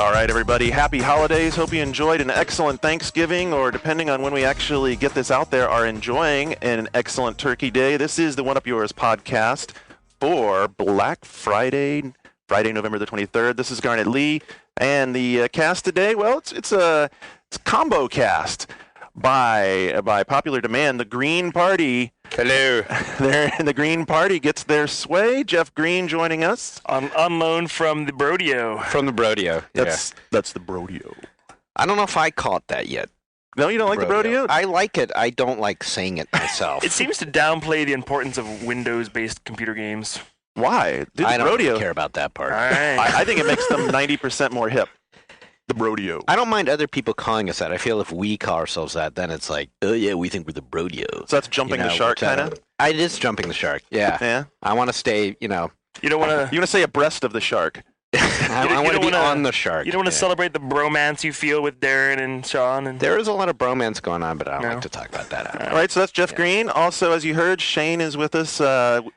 All right, everybody. Happy holidays. Hope you enjoyed an excellent Thanksgiving, or depending on when we actually get this out there, are enjoying an excellent Turkey Day. This is the One Up Yours podcast for Black Friday, November the 23rd. This is Garnet Lee, and the cast today, well, it's a combo cast by popular demand. The Green Party. Hello. The Green Party gets their sway. Jeff Green joining us. On loan from the Brodeo. From the Brodeo. That's the Brodeo. I don't know if I caught that yet. No, you don't like the Brodeo? I like it. I don't like saying it myself. It seems to downplay the importance of Windows-based computer games. Why? Dude, I don't Brodeo. really care about that part. All right. I think it makes them 90% more hip. The Brodeo. I don't mind other people calling us that. I feel if we call ourselves that, then it's like, oh yeah, we think we're the Brodeo. So that's jumping the shark, kind of? It is jumping the shark, yeah. Yeah? I want to stay, You don't want You want to say abreast of the shark. I want to be on the shark. You don't want to celebrate the bromance you feel with Darren and Sean. And There is a lot of bromance going on, but I don't like to talk about that. All right, so that's Jeff Green. Also, as you heard, Shane is with us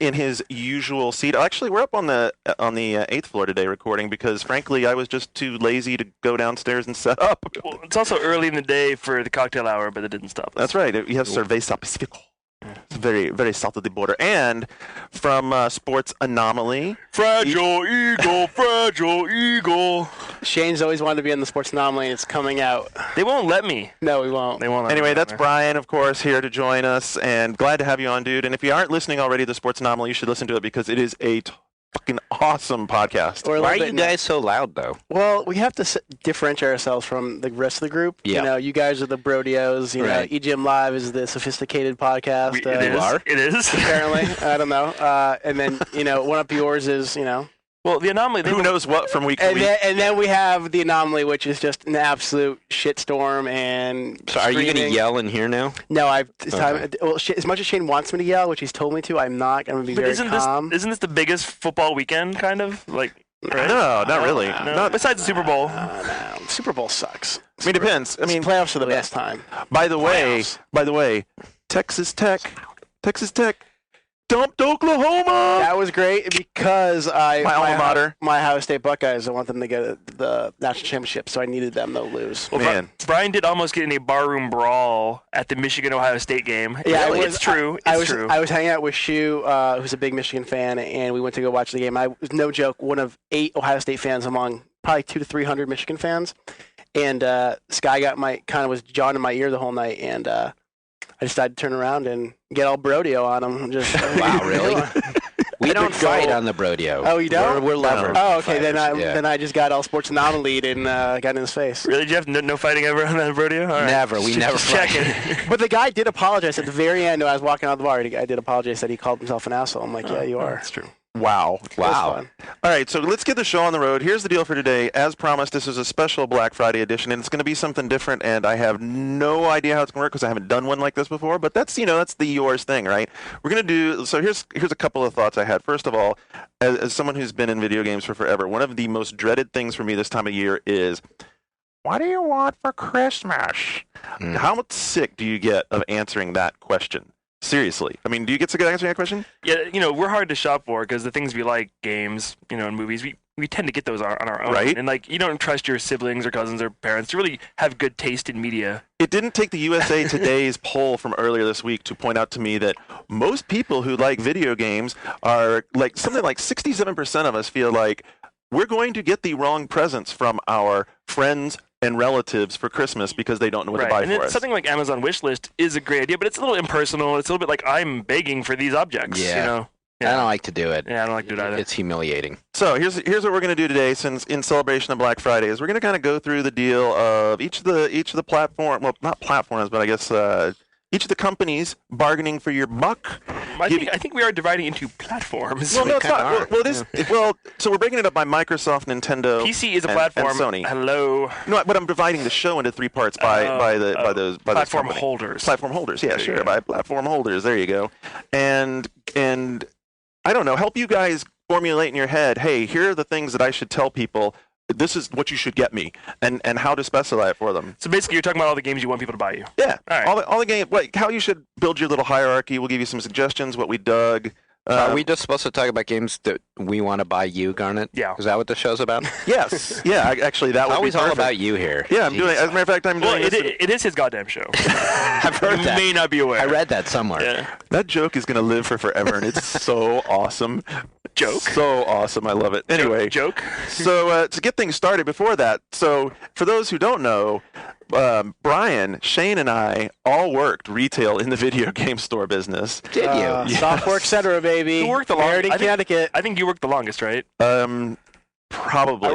in his usual seat. Actually, we're up on the 8th floor today recording because, frankly, I was just too lazy to go downstairs and set up. Well, it's also early in the day for the cocktail hour, but it didn't stop us. That's right. We have Cerveza Pacifico. It's very, very south of the border. And from Sports Anomaly. Fragile Eagle. Shane's always wanted to be on the Sports Anomaly, and it's coming out. They won't let me. No, we won't. They won't let Anyway, me. that's Brian, of course, here to join us, and glad to have you on, dude. And if you aren't listening already to Sports Anomaly, you should listen to it because it is a fucking awesome podcast. Why are you guys so loud, though? Well, we have to differentiate ourselves from the rest of the group. Yeah. You know, you guys are the Brodeos. You know, EGM Live is the sophisticated podcast. It is. Apparently. I don't know. And then, One Up Yours is, Well, the Anomaly. Who knows what from week to week. And then we have the Anomaly, which is just an absolute shitstorm. And So are you going to yell in here now? No, as much as Shane wants me to yell, which he's told me to, I'm not. I'm going to be very calm. Isn't this the biggest football weekend, kind of? Like, right? No, not really. No. Not, Besides the Super Bowl. No. Super Bowl sucks. I mean, it depends. I mean, playoffs are the best time. By the way, Texas Tech dumped Oklahoma. That was great because My alma mater. my Ohio State Buckeyes, I want them to get the national championship, so I needed them to lose. Well, Man. Brian did almost get in a barroom brawl at the Michigan-Ohio State game. Yeah, it's true. I was hanging out with Shu, who's a big Michigan fan, and we went to go watch the game. I was, no joke, one of 8 Ohio State fans among probably 200 to 300 Michigan fans. And this guy was jawing in my ear the whole night, and I decided to turn around and get all Brodeo on him. Just Wow, really? We don't fight on the Brodeo. Oh, you don't? We're lovers. Oh, okay. Fighters, Then I just got all Sports Anomaly and got in his face. Really, Jeff? No fighting ever on that Brodeo? All right. Never. We never fight. Checking. But the guy did apologize at the very end. I was walking out of the bar. I did apologize that he called himself an asshole. I'm like, yeah, you are. That's true. Wow. It was fun. All right, so let's get the show on the road. Here's the deal for today. As promised, this is a special Black Friday edition, and it's going to be something different, and I have no idea how it's going to work because I haven't done one like this before, but that's the yours thing, right? We're going to do, so here's a couple of thoughts I had. First of all, as someone who's been in video games for forever, one of the most dreaded things for me this time of year is, what do you want for Christmas? How sick do you get of answering that question? Seriously. I mean, do you get sick of answering that question? Yeah, we're hard to shop for because the things we like, games, and movies, we tend to get those on our own. Right. And, you don't trust your siblings or cousins or parents to really have good taste in media. It didn't take the USA Today's poll from earlier this week to point out to me that most people who like video games are, something like 67% of us feel like we're going to get the wrong presents from our friends and relatives for Christmas because they don't know what to buy for us. Something like Amazon Wishlist is a great idea, but it's a little impersonal. It's a little bit like I'm begging for these objects. Yeah. I don't like to do it. Yeah, I don't like to do it either. It's humiliating. So here's what we're going to do today, since in celebration of Black Friday, is we're going to kind of go through the deal of each of the platform, well, not platforms, but I guess each of the companies bargaining for your buck. I think we are dividing into platforms. Well, no, it's not. Well, it is. Well, so we're breaking it up by Microsoft, Nintendo, PC is a platform. and Sony. Hello. No, but I'm dividing the show into 3 parts by those platform companies. holders. Platform holders, yeah, sure, by platform holders. There you go. And I don't know, help you guys formulate in your head. Hey, here are the things that I should tell people. This is what you should get me, and how to specify it for them. So basically, you're talking about all the games you want people to buy you. Yeah, all right. all the games. How you should build your little hierarchy. We'll give you some suggestions. What we dug. Are we just supposed to talk about games that we want to buy you, Garnet? Yeah. Is that what the show's about? Yes. Yeah. Actually, that It's would always be all perfect. about you here. Yeah, I'm doing. As a matter of fact, I'm Well, doing. it is his goddamn show. I've heard You that. may not be aware. I read that somewhere. Yeah. That joke is going to live for forever, and it's so awesome. Joke? So awesome. I love it. Anyway, Joke? so to get things started before that, so for those who don't know, Brian, Shane, and I all worked retail in the video game store business. Did you? Software, etc., baby. Who worked the longest? Meriden, Connecticut. I think you worked the longest, right? Probably.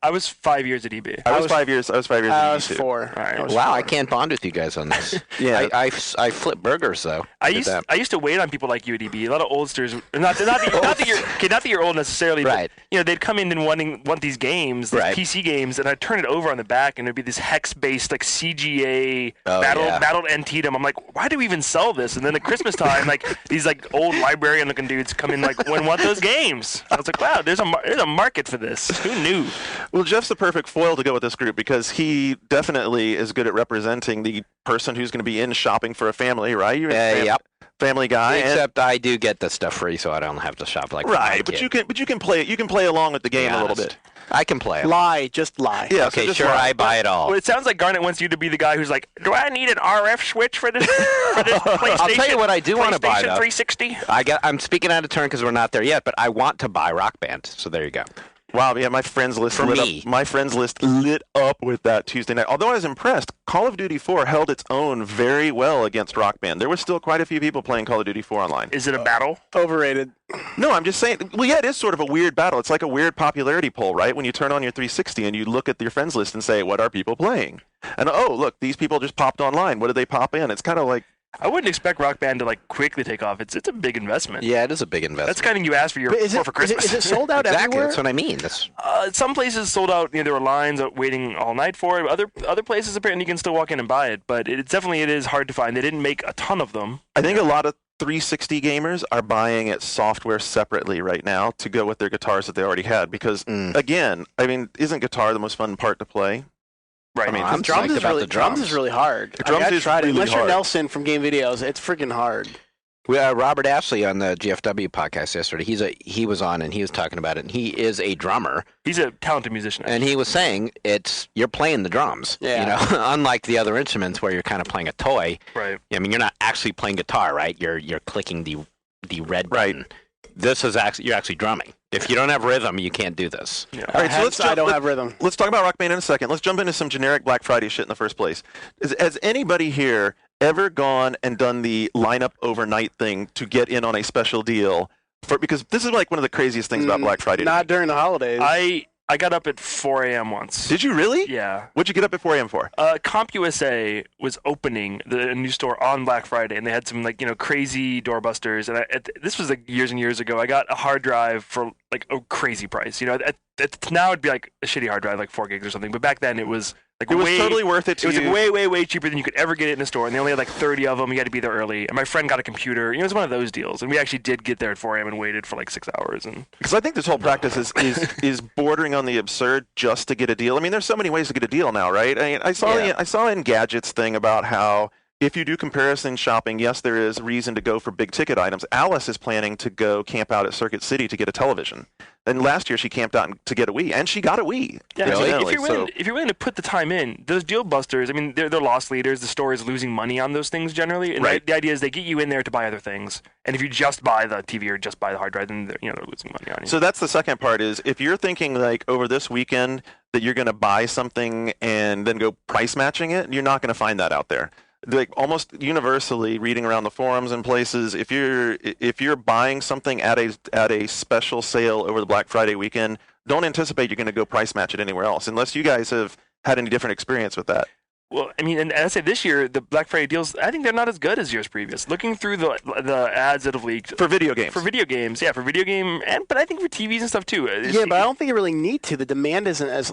I was 5 years at eBay. I was 5 years. I was 5 years. I in was E2. 4. All right. I was Wow, 4. I can't bond with you guys on this. Yeah. I flip burgers though. I Did that. used to wait on people like you at EB. A lot of oldsters, not that you're old necessarily, Right. but they'd come in and want these games, these Right. PC games, and I'd turn it over on the back, and it'd be this hex-based like CGA Oh, yeah. battled Antietam. I'm like, why do we even sell this? And then at Christmas time, like these like old librarian-looking dudes come in like, want those games? I was like, wow, there's a market for this. Who knew? Well, Jeff's the perfect foil to go with this group because he definitely is good at representing the person who's going to be in shopping for a family, right? You're a Yep. family guy. and- Except I do get the stuff free, so I don't have to shop like right, but you can play it. You can play along with the game a little bit. I can play it. Lie, just lie. Yeah. Okay, so just sure, lie. I buy it all. Well, it sounds like Garnet wants you to be the guy who's like, do I need an RF switch for this PlayStation? I'll tell you what I do want to buy, PlayStation though. 360? I'm speaking out of turn because we're not there yet, but I want to buy Rock Band. So there you go. Wow, yeah, my friends list For lit me. up. My friends list lit up with that Tuesday night. Although I was impressed, Call of Duty 4 held its own very well against Rock Band. There was still quite a few people playing Call of Duty 4 online. Is it a battle? Overrated. No, I'm just saying. Well, yeah, it is sort of a weird battle. It's like a weird popularity poll, right? When you turn on your 360 and you look at your friends list and say, "What are people playing?" And oh, look, these people just popped online. What did they pop in? It's kind of like I wouldn't expect Rock Band to like quickly take off. It's a big investment. Yeah, it is a big investment. That's kind of you ask for But is for Christmas. Is it sold out exactly. everywhere? That's what I mean. That's Some places sold out. There were lines waiting all night for it. Other places apparently you can still walk in and buy it, but it is hard to find. They didn't make a ton of them. I think a lot of 360 gamers are buying it software separately right now to go with their guitars that they already had because again, I mean, isn't guitar the most fun part to play? Right. I mean, I'm drums psyched is about really the drums. is really hard. Drums I is tried it. really Unless you're hard. Nelson from Game Videos, it's freaking hard. Robert Ashley on the GFW podcast yesterday. He was on and he was talking about it. And he is a drummer, He's a talented musician. and he was saying you're playing the drums. Yeah. You know, unlike the other instruments where you're kind of playing a toy. Right. I mean, you're not actually playing guitar, right? You're clicking the red Right. button. This is you're actually drumming. If you don't have rhythm, you can't do this. Yeah. All right, so let's I jump- don't let- have rhythm. Let's talk about Rock Band in a second. Let's jump into some generic Black Friday shit in the first place. Has anybody here ever gone and done the lineup overnight thing to get in on a special deal? Because this is like one of the craziest things about Black Friday. to Not me. during the holidays. I got up at 4 a.m. once. Did you really? Yeah. What'd you get up at 4 a.m. for? CompUSA was opening the new store on Black Friday, and they had some crazy doorbusters. And this was years and years ago. I got a hard drive for like a crazy price. Now it'd be like a shitty hard drive, like 4 gigs or something. But back then it was like It was totally worth it It to was you. like way cheaper than you could ever get it in the store, and they only had like 30 of them. You had to be there early. And my friend got a computer. It was one of those deals, and we actually did get there at 4 a.m. and waited for like 6 hours. And Because I think this whole practice is bordering on the absurd just to get a deal. I mean, there's so many ways to get a deal now, right? I saw in Gadget's thing about how if you do comparison shopping, yes, there is reason to go for big ticket items. Alice is planning to go camp out at Circuit City to get a television. And last year she camped out to get a Wii, and she got a Wii. yeah, incidentally. if you're willing to put the time in, those deal busters, I mean, they're loss leaders. The store is losing money on those things generally, and Right. the idea is they get you in there to buy other things. And if you just buy the TV or just buy the hard drive, then they're losing money on you. So that's the second part is if you're thinking like over this weekend that you're going to buy something and then go price matching it, you're not going to find that out there. Like almost universally reading around the forums and places, if you're buying something at a special sale over the Black Friday weekend, don't anticipate you're going to go price match it anywhere else unless you guys have had any different experience with that. Well, I mean, and I say this year, the Black Friday deals, I think they're not as good as years previous. Looking through the ads that have leaked. For video games. For video games, yeah, for video game, but I think for TVs and stuff too. yeah, but I don't think you really need to. The demand isn't as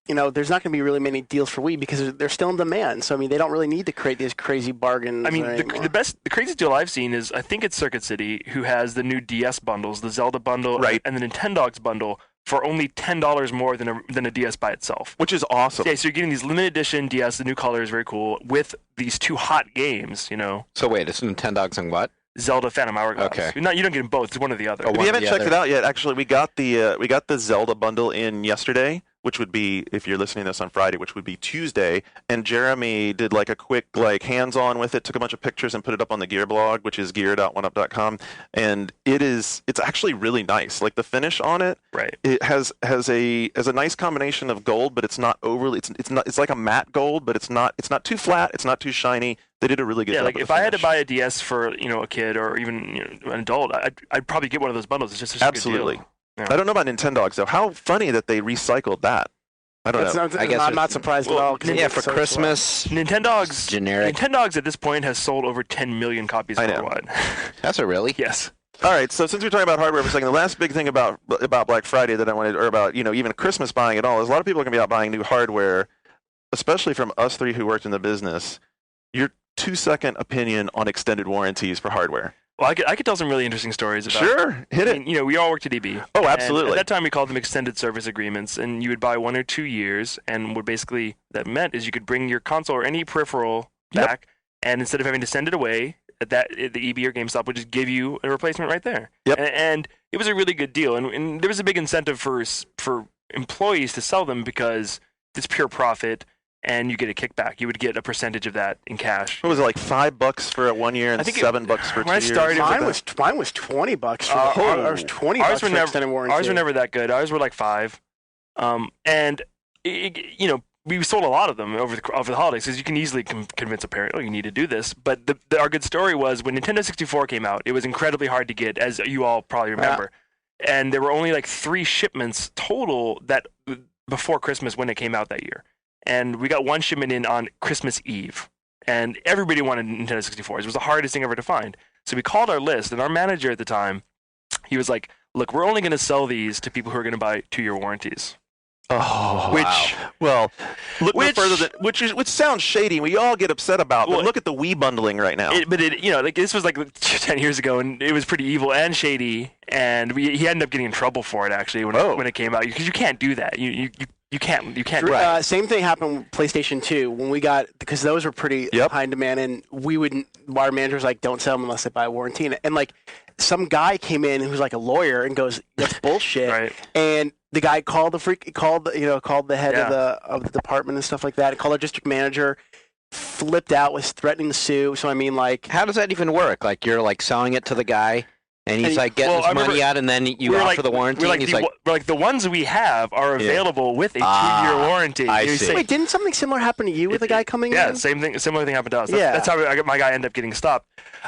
there's not going to be really many deals for Wii because they're still in demand. So I mean, they don't really need to create these crazy bargains. I mean, anymore. the craziest deal I've seen is I think it's Circuit City, who has the new DS bundles, the Zelda bundle, Right. and the Nintendogs bundle for only $10 more than a DS by itself. Which is awesome. Yeah, so you're getting these limited edition DS, the new colors, very cool, with these two hot games. So wait, it's Nintendogs and what? Zelda Phantom Hourglass. Okay. You don't get them both. It's one or the other. Oh, If you one or haven't the checked other. it out yet, actually, we got the Zelda bundle in yesterday, which would be, if you're listening to this on Friday, which would be Tuesday. And Jeremy did like a quick hands-on with it, took a bunch of pictures and put it up on the Gear blog, which is gear.oneup.com. And it's actually really nice. Like the finish on it, Right. it has a nice combination of gold, but it's not overly. It's like a matte gold, but it's not too flat. It's not too shiny. They did a really good Yeah, job. like with if the I had to finish. buy a DS for a kid or even an adult, I'd probably get one of those bundles. It's just such Absolutely. a good deal. Yeah. I don't know about Nintendogs though. How funny that they recycled that. I don't That's know. not, I guess I'm not surprised at all. 'cause Yeah, it's for so Christmas, Nintendogs generic. Nintendogs at this point has sold over 10 million copies I know. worldwide. That's a really. Yes. All right, so since we're talking about hardware for a second, the last big thing about Black Friday that I wanted, or about even Christmas buying at all, is a lot of people are going to be out buying new hardware, especially from us three who worked in the business. Your 2-second opinion on extended warranties for hardware? Well, I could tell some really interesting stories about. Sure, hit I it. mean, we all worked at EB. Oh, And absolutely. at that time, we called them extended service agreements, and you would buy 1 or 2 years. And what basically that meant is you could bring your console or any peripheral Yep. back, and instead of having to send it away, the EB or GameStop would just give you a replacement right there. Yep. And it was a really good deal, and there was a big incentive for employees to sell them because it's pure profit, and you get a kickback. You would get a percentage of that in cash. What was it, like $5 for a 1 year and I think $7 for 2 when I years? started- something Mine like that? was $20 for Uh, the whole. oh. Or was $20 Ours for were never extended warranty. Ours were never that good. Ours were like 5, and we sold a lot of them over the holidays because you can easily convince a parent, oh, you need to do this. But our good story was when Nintendo 64 came out, it was incredibly hard to get, as you all probably remember, and there were only like 3 shipments total that before Christmas when it came out that year, and we got 1 shipment in on Christmas Eve, and everybody wanted Nintendo 64s. It was the hardest thing ever to find. So we called our list, and our manager at the time, he was like, look, we're only going to sell these to people who are going to buy 2-year warranties. Oh, Which- wow. Well, look no Which- further than which sounds shady. We all get upset about. But Well, look at the Wii bundling right now. Like this was like 10 years ago, and it was pretty evil and shady, and he ended up getting in trouble for it actually when it came out, because you can't do that. You can't do that. Same thing happened with PlayStation 2 when we got, because those were pretty high in demand, and our manager was like, don't sell them unless they buy a warranty. And like some guy came in who's like a lawyer and goes, that's bullshit. Right. And the guy called the head of the department and stuff like that, called our district manager, flipped out, was threatening to sue. So I mean, like, How does that even work? Like you're like selling it to the guy, and he's And- like getting well, his I remember- money out, and then you We're offer like- the warranty. We're like, and he's we're like the ones we have are available with a 2-year warranty. I And you see. say- wait, didn't something similar happen to you with a guy coming Yeah, in? similar thing happened to us. Yeah. That's how my guy ended up getting stopped.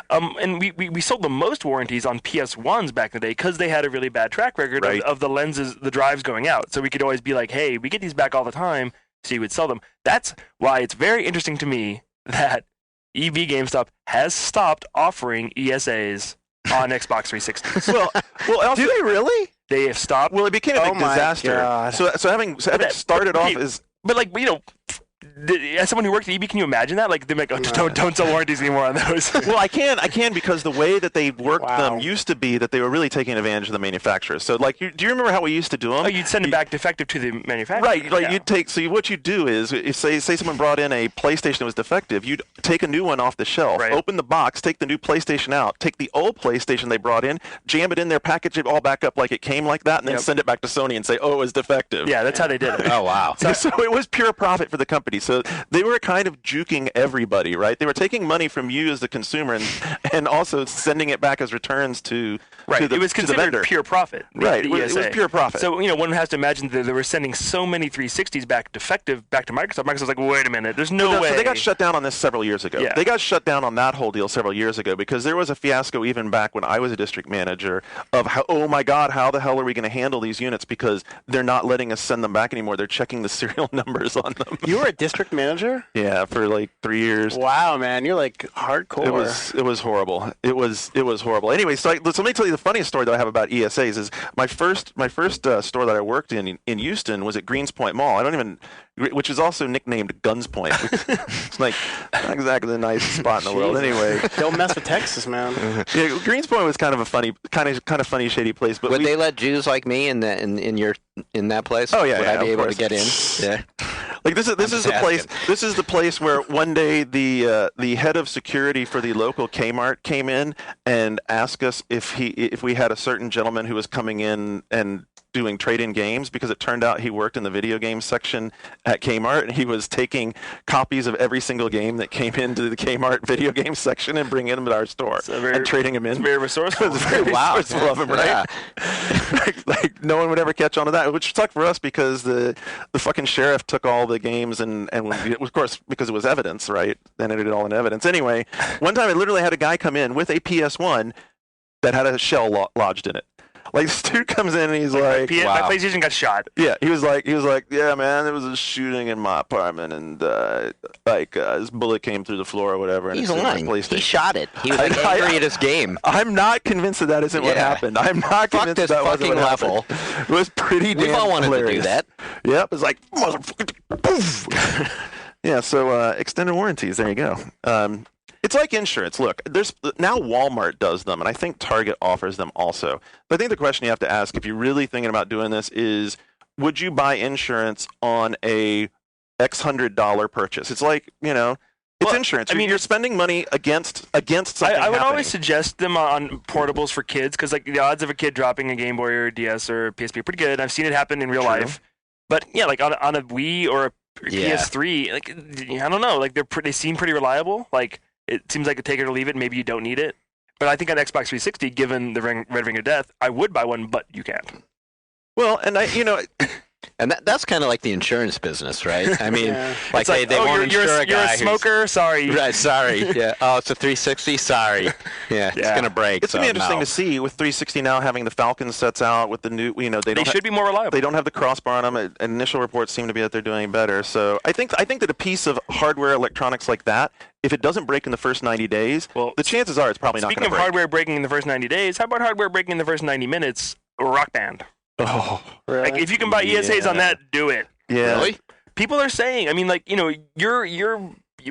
And we sold the most warranties on PS1s back in the day because they had a really bad track record Right. of the lenses, the drives going out. So we could always be like, hey, we get these back all the time, so you would sell them. That's why it's very interesting to me that EB GameStop has stopped offering ESAs on Xbox 360. well, also, Do they really? They have stopped. well, it became a Oh big my disaster. God. So having started off as But like, as someone who worked at EB, can you imagine that? Like, they're like, oh, don't sell warranties anymore on those. well, I can because the way that they worked Wow. them used to be that they were really taking advantage of the manufacturers. So, like, do you remember how we used to do them? Oh, you'd send it back defective to the manufacturer. Right, like Yeah. you'd take. So what you do is, if say someone brought in a PlayStation that was defective, you'd take a new one off the shelf, Right. open the box, take the new PlayStation out, take the old PlayStation they brought in, jam it in there, package it all back up like it came like that, and then Yep. send it back to Sony and say, oh, it was defective. Yeah, that's how they did it. oh wow. So it was pure profit for the company. So they were kind of juking everybody, right? They were taking money from you as the consumer and also sending it back as returns to Right. the, It was to the considered vendor. pure profit. Right. the It was ESA. pure profit. So, one has to imagine that they were sending so many 360s back defective back to Microsoft. Microsoft's like, wait a minute, there's no way. So they got shut down on this several years ago. Yeah. They got shut down on that whole deal several years ago because there was a fiasco even back when I was a district manager of how, oh my God, how the hell are we going to handle these units because they're not letting us send them back anymore. They're checking the serial numbers on them. You were a district manager? Yeah, for like 3 years. Wow, man, you're like hardcore. It was horrible. It was horrible. Anyway, so let me tell you the funniest story that I have about ESAs is my first store that I worked in Houston was at Greenspoint Mall. Which is also nicknamed Guns Point. It's like not exactly the nicest spot in the world. Anyway, Don't mess with Texas, man. yeah, Greenspoint was kind of a funny, kind of funny, shady place. But Would they let Jews like me in that place? Oh, yeah, Would yeah, I be of able course. to get in? Yeah. Like this is just the place. asking. This is the place where one day the head of security for the local Kmart came in and asked us if we had a certain gentleman who was coming in and doing trade-in games, because it turned out he worked in the video game section at Kmart, and he was taking copies of every single game that came into the Kmart video game section and bringing them to our store and trading them in. It's very resourceful. It's very Wow. resourceful of him, right? Yeah. like no one would ever catch on to that, which sucked for us because the fucking sheriff took all the games and of course, because it was evidence, right? Then it all in evidence. Anyway, one time I literally had a guy come in with a PS1 that had a shell lodged in it. Like, this dude comes in and he's like, My wow. PlayStation got shot. yeah, he was like, yeah, man, there was a shooting in my apartment, and this bullet came through the floor or whatever. And He's it's in my lying. PlayStation. He shot it. He was like angry at his game. I'm not convinced that isn't what Yeah. happened. I'm not Fuck convinced this that wasn't fucking what level. happened. It was pretty damn We've all wanted to do hilarious. that. Yep, it's like motherfucker. Poof. Yeah, so extended warranties. There you go. It's like insurance. Look, there's now Walmart does them, and I think Target offers them also. But I think the question you have to ask, if you're really thinking about doing this, is would you buy insurance on a X $100 purchase? It's like, it's Well, insurance. I mean, you're spending money against something. I would happening. always suggest them on portables for kids, because like the odds of a kid dropping a Game Boy or a DS or a PSP are pretty good. I've seen it happen in real True. life. But yeah, like on a Wii or a Yeah. PS3, like I don't know, like they seem pretty reliable. Like it seems like a take it or leave it. Maybe you don't need it. But I think on Xbox 360, given the Red Ring of Death, I would buy one, but you can't. Well, and And that's kind of like the insurance business, right? I mean, Yeah. like It's they oh, won't you're insure a you're guy a who's- smoker. Sorry. Right, sorry. Yeah. Oh, it's a 360. Sorry. Yeah, it's Yeah. gonna break. it's gonna be so interesting no. to see with 360 now having the Falcon sets out with the new. They They don't. should be more reliable. They don't have the crossbar on them. Initial reports seem to be that they're doing better. So I think that a piece of hardware electronics like that, if it doesn't break in the first 90 days, Well, the chances are it's probably not Speaking going of to break. hardware breaking in the first 90 days, how about hardware breaking in the first 90 minutes? Rock Band. Oh, Really? Like if you can buy ESAs on that, do it. yeah. Really? People are saying, I mean, like, you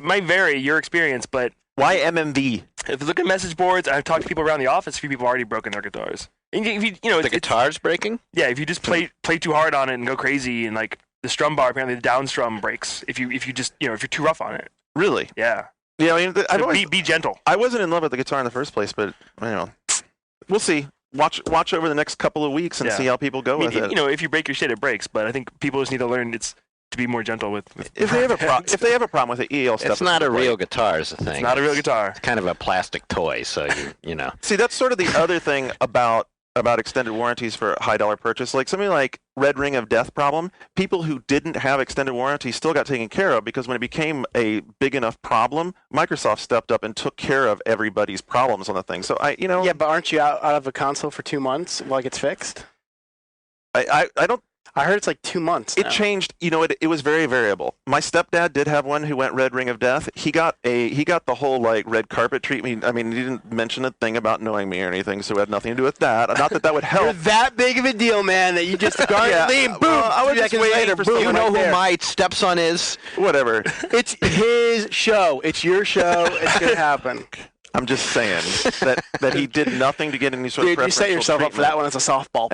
might vary your experience, but Why MMV? if you look at message boards, I've talked to people around the office, a few people have already broken their guitars. And if you The it's, guitar's breaking? yeah, if you just play too hard on it and go crazy, and like the strum bar, apparently the down strum breaks if you just if you're too rough on it. Really? Yeah, Yeah. I mean, I've so always, be gentle. I wasn't in love with the guitar in the first place, but we'll see. Watch over the next couple of weeks and Yeah. see how people go I mean, with it. if you break your shit, it breaks. But I think people just need to learn to be more gentle with If they have a problem with the EL stuff, It's not a great. real guitar, is the thing. It's not a real guitar. It's kind of a plastic toy, so you know. See, that's sort of the other thing about extended warranties for high dollar purchase. Like something like Red Ring of Death problem, people who didn't have extended warranties still got taken care of, because when it became a big enough problem, Microsoft stepped up and took care of everybody's problems on the thing. So Yeah, but aren't you out of a console for 2 months while it gets fixed? I don't. I heard it's like 2 months. It now. changed. It was very variable. My stepdad did have one who went Red Ring of Death. He got the whole like red carpet treatment. I mean, he didn't mention a thing about knowing me or anything, so it had nothing to do with that. Not that would help. You're that big of a deal, man, that you just guardedly, boom, well, I was 2 just seconds waiting later, for boom, someone You know right who there. my stepson is? Whatever. It's his show. It's your show. It's going to happen. I'm just saying that he did nothing to get any sort Dude, of you set preferential yourself up for treatment that one as a softball.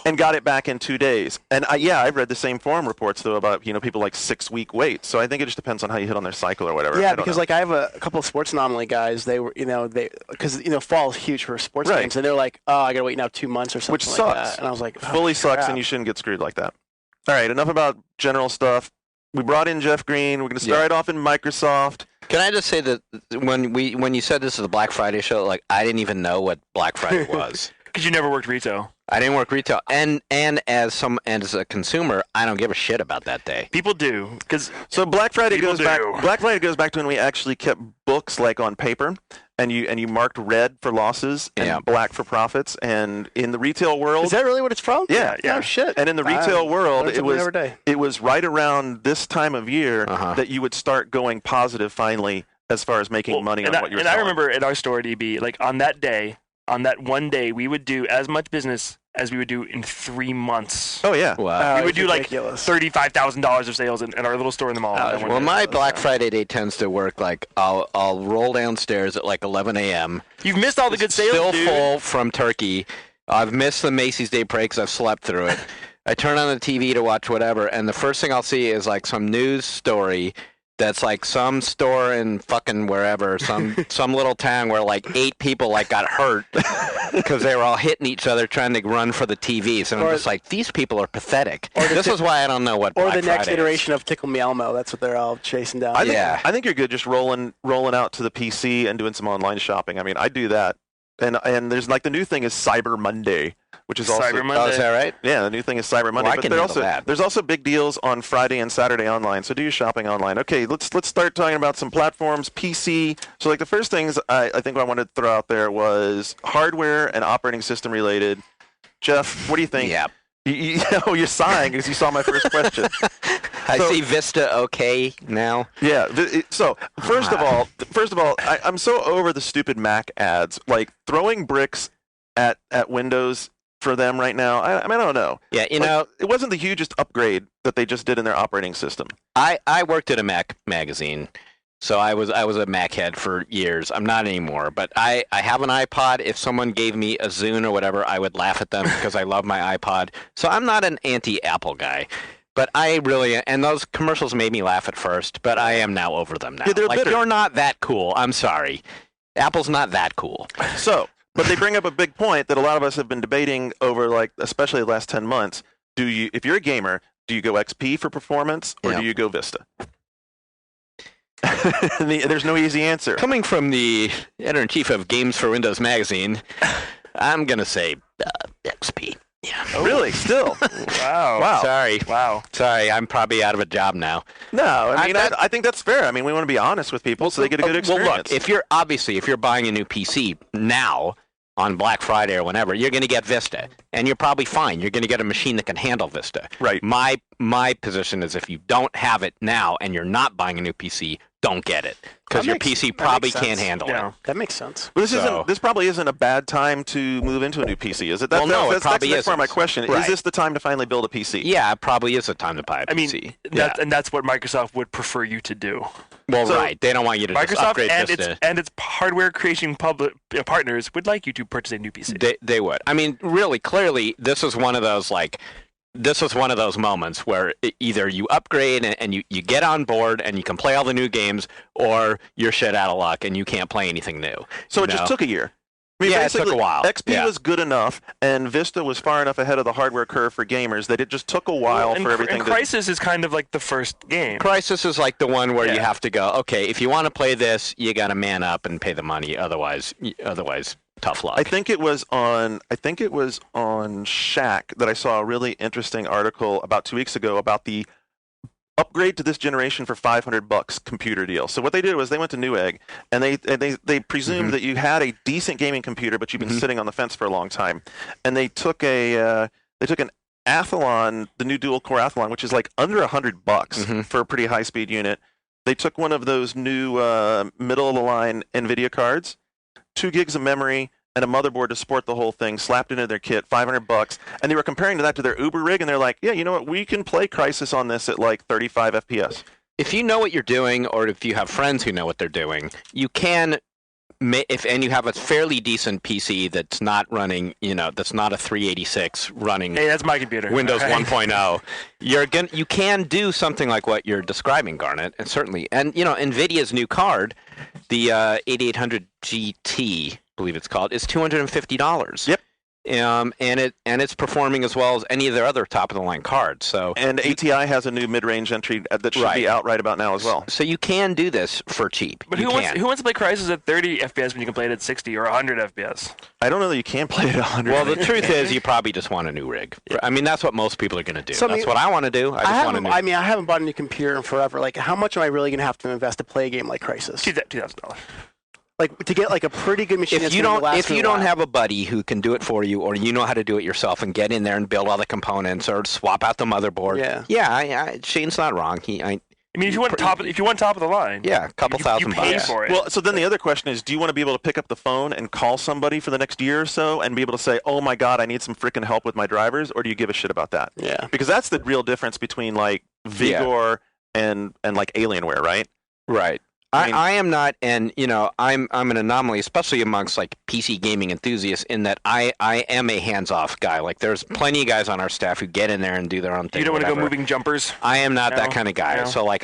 and got it back in 2 days. And I've read the same forum reports though about people like 6-week waits. So I think it just depends on how you hit on their cycle or whatever. I Yeah, don't because know. like I have a couple of sports anomaly guys. They were, because fall is huge for sports Right. games, and they're like, "Oh, I gotta wait now 2 months or something." Which like sucks. that. And I was like, oh, fully sucks, crap. and you shouldn't get screwed like that. All right, enough about general stuff. We brought in Jeff Green. We're going to start off in Microsoft. Can I just say that when you said this is a Black Friday show, like I didn't even know what Black Friday was. Because you never worked retail. I didn't work retail, and as a consumer, I don't give a shit about that day. People do. Because So Black Friday People goes back. do. Black Friday goes back to when we actually kept books like on paper, and you marked red for losses and Yeah. black for profits. And in the retail world, Is that really what it's from? yeah, Yeah. Oh shit. And in the retail world, learn it something was every day. it was right around this time of year Uh-huh. that you would start going positive finally as far as making money on what you're and selling. I remember at our store at EB, like on that day, on that one day, we would do as much business as we would do in 3 months. Oh yeah. Wow. We Oh, would it's do like ridiculous. $35,000 of sales in our little store in the mall. that one Well, day. my Black Friday day tends to work like I'll roll downstairs at like 11 a.m. You've missed all the good sales, Still dude. full from turkey. I've missed the Macy's Day Parade because I've slept through it. I turn on the TV to watch whatever, and the first thing I'll see is like some news story that's like some store in fucking wherever, some little town where like 8 people like got hurt because they were all hitting each other trying to run for the TVs, and I'm just like, these people are pathetic. This is why I don't know what. Or Black the next Friday iteration of Tickle Me Elmo. That's what they're all chasing down. I think you're good just rolling out to the PC and doing some online shopping. I mean, I do that. And there's like the new thing is Cyber Monday, which is also Cyber Monday. Oh, is that right? Yeah, the new thing is Cyber Monday. Well, I but can handle that. There's also big deals on Friday and Saturday online. So do your shopping online. Okay, let's start talking about some platforms. PC. So like the first things I think I wanted to throw out there was hardware and operating system related. Jeff, what do you think? Yeah. You're sighing because you saw my first question. I see Vista okay now. Yeah. So first of all, I'm so over the stupid Mac ads. Like throwing bricks at Windows for them right now. I mean, I don't know. Yeah, it wasn't the hugest upgrade that they just did in their operating system. I worked at a Mac magazine, so I was a Mac head for years. I'm not anymore, but I have an iPod. If someone gave me a Zune or whatever, I would laugh at them because I love my iPod. So I'm not an anti-Apple guy. But I really, and those commercials made me laugh at first, but I am now over them now. Yeah, they're like, bitter. You're not that cool. I'm sorry. Apple's not that cool. So, but they bring up a big point that a lot of us have been debating over, like, especially the last 10 months. If you're a gamer, do you go XP for performance or do you go Vista? There's no easy answer. Coming from the editor-in-chief of Games for Windows magazine, I'm going to say XP. Yeah. Oh. Really? Still? Wow. Sorry, I'm probably out of a job now. No, I think that's fair. I mean, we want to be honest with people so they get a good experience. Well, look, if you're buying a new PC now on Black Friday or whenever, you're going to get Vista, and you're probably fine. You're going to get a machine that can handle Vista. Right. My position is if you don't have it now and you're not buying a new PC, don't get it because your PC probably can't handle it. That makes sense. But this probably isn't a bad time to move into a new PC, is it? Well, no, it probably that's part of my question. Right. Is this the time to finally build a PC? Yeah, it probably is a time to buy a PC. And that's what Microsoft would prefer you to do. Well, right. They don't want you to just upgrade Vista. And its hardware creation partners would like you to purchase a new PC. They would. I mean, really, clearly, this is one of those moments where either you upgrade and you get on board and you can play all the new games, or you're shit out of luck and you can't play anything new. So it just took a year. I mean, it took a while. XP was good enough, and Vista was far enough ahead of the hardware curve for gamers that it just took a while for everything. And Crysis is kind of like the first game. Crysis is like the one where you have to go, okay, if you want to play this, you got to man up and pay the money. Otherwise, tough luck. I think it was on Shack that I saw a really interesting article about 2 weeks ago about the upgrade to this generation for $500 computer deal. So what they did was they went to Newegg and they presumed that you had a decent gaming computer, but you've been sitting on the fence for a long time, and they took an Athlon, the new dual core Athlon, which is like under $100 for a pretty high speed unit. They took one of those new middle of the line NVIDIA cards, 2 gigs of memory, and a motherboard to support the whole thing, slapped into their kit, $500, and they were comparing that to their Uber rig, and they're like, yeah, you know what, we can play Crysis on this at like 35 FPS. If you know what you're doing, or if you have friends who know what they're doing, you can, and you have a fairly decent PC that's not running, that's not a 386 running. Hey, that's my computer. Windows 1.0. You can do something like what you're describing, Garnet, and certainly, and NVIDIA's new card, the 8800 GT. I believe it's called, is $250. Yep. And it's performing as well as any of their other top of the line cards. So ATI has a new mid-range entry that should be out right about now as well. So you can do this for cheap. But who wants to play Crysis at 30 FPS when you can play it at 60 or 100 FPS? I don't know that you can play it at 100. Well, the truth is, you probably just want a new rig. I mean, that's what most people are going to do. That's what I want to do. I haven't bought a new computer in forever. Like, how much am I really going to have to invest to play a game like Crysis? $2,000. Like, to get like a pretty good machine. If you don't have a buddy who can do it for you, or you know how to do it yourself and get in there and build all the components or swap out the motherboard, Shane's not wrong. If you want top of the line, a couple $1,000 you pay for it. Well, so then the other question is, do you want to be able to pick up the phone and call somebody for the next year or so and be able to say, oh my God, I need some freaking help with my drivers, or do you give a shit about that? Yeah. Because that's the real difference between like Vigor and like Alienware, right? Right. I am not, and I'm an anomaly, especially amongst like PC gaming enthusiasts, in that I am a hands-off guy. Like there's plenty of guys on our staff who get in there and do their own thing. You don't want to go whatever. moving jumpers. I am not that No, kind of guy. no. So like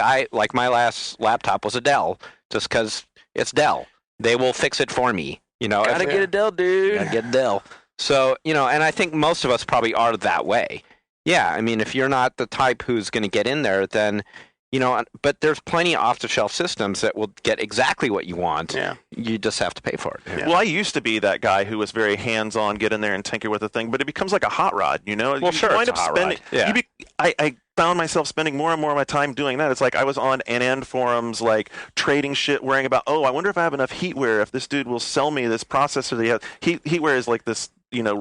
my last laptop was a Dell, just because it's Dell. They will fix it for me. Gotta get a Dell, dude. Gotta get a Dell. So and I think most of us probably are that way. Yeah, I mean, if you're not the type who's going to get in there, then but there's plenty of off-the-shelf systems that will get exactly what you want. Yeah. You just have to pay for it. Yeah. Well, I used to be that guy who was very hands-on, get in there and tinker with the thing, but it becomes like a hot rod, Well, you sure, wind it's a up hot spending. rod. Yeah. I found myself spending more and more of my time doing that. It's like I was on NN forums, like trading shit, worrying about, I wonder if I have enough heatware, if this dude will sell me this processor that he has. Heatware is like this,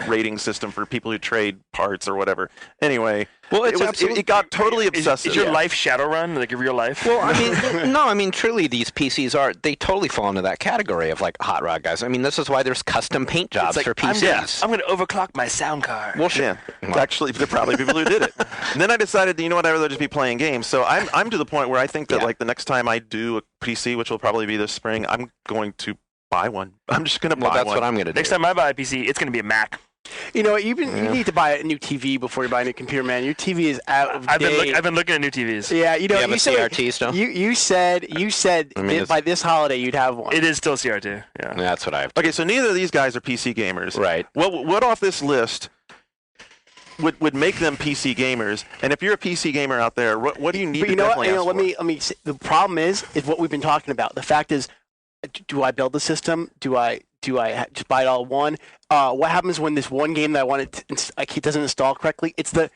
rating system for people who trade parts or whatever. Anyway, Well, it got totally obsessive. Is your life Shadowrun, like your real life? Well, I mean, truly, these PCs they totally fall into that category of like hot rod guys. I mean, this is why there's custom paint jobs for PCs. I'm going to overclock my sound card. Well, sure. Yeah, actually, there are probably people who did it. And then I decided, I'd rather just be playing games. So I'm to the point where I think that like the next time I do a PC, which will probably be this spring, I'm going to buy one. I'm just going to buy one. That's what I'm going to do. Next time I buy a PC, it's going to be a Mac. You need to buy a new TV before you buy a new computer, man. Your TV is out of date. I've been looking at new TVs. Yeah, you have a said, CRT still? You said by this holiday you'd have one. It is still CRT. Yeah. That's what I have. Okay, so neither of these guys are PC gamers. Right. What off this list would make them PC gamers? And if you're a PC gamer out there, what do you need to definitely ask for? Let me say, the problem is what we've been talking about. The fact is, do I build the system? Do I just buy it all at one? What happens when this one game that I want it doesn't install correctly? It's the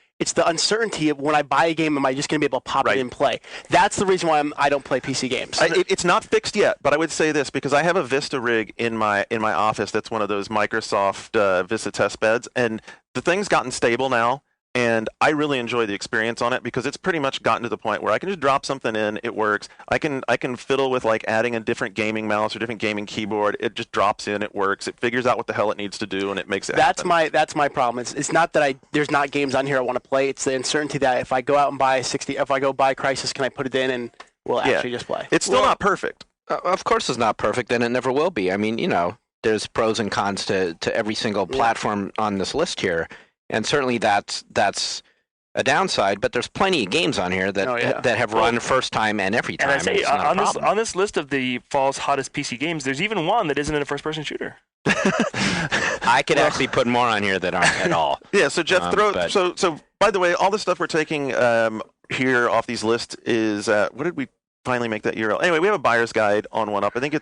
uncertainty of when I buy a game, am I just going to be able to pop it in and play? That's the reason why I don't play PC games. It's not fixed yet, but I would say this because I have a Vista rig in my office that's one of those Microsoft Vista test beds, and the thing's gotten stable now. And I really enjoy the experience on it because it's pretty much gotten to the point where I can just drop something in, it works. I can fiddle with like adding a different gaming mouse or different gaming keyboard. It just drops in, it works. It figures out what the hell it needs to do, and it makes it happen. That's my problem. It's not that there's not games on here I want to play. It's the uncertainty that if I go out and buy if I go buy Crysis, can I put it in and will actually just play? It's still not perfect. Of course, it's not perfect, and it never will be. I mean, there's pros and cons to every single platform on this list here, and certainly that's a downside, but there's plenty of games on here that have run first time and every time. And I say it's not a problem. on this list of the fall's hottest PC games, there's even one that isn't in a first-person shooter. I could actually put more on here that aren't at all. Yeah, so Jeff, so by the way, all the stuff we're taking here off these lists is what did we finally make that URL? Anyway, we have a buyer's guide on OneUp. I think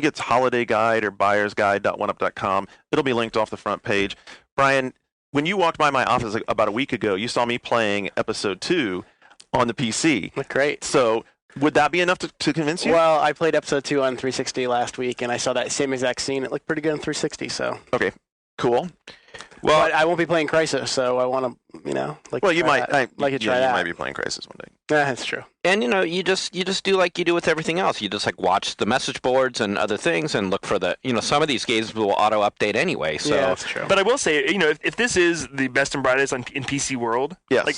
it's holiday guide or buyersguide.oneup.com. It'll be linked off the front page. Brian, when you walked by my office about a week ago, you saw me playing episode 2 on the PC. Looked great. So would that be enough to convince you? Well, I played episode 2 on 360 last week, and I saw that same exact scene. It looked pretty good on 360. So okay, cool. Well, but I won't be playing Crysis, so I want to, Well, you might. Try that. You might be playing Crysis one day. Yeah, that's true. And you just do like you do with everything else. You just like watch the message boards and other things, and look for the some of these games will auto update anyway. So yeah, that's true. But I will say, if this is the best and brightest in PC world, yes. Like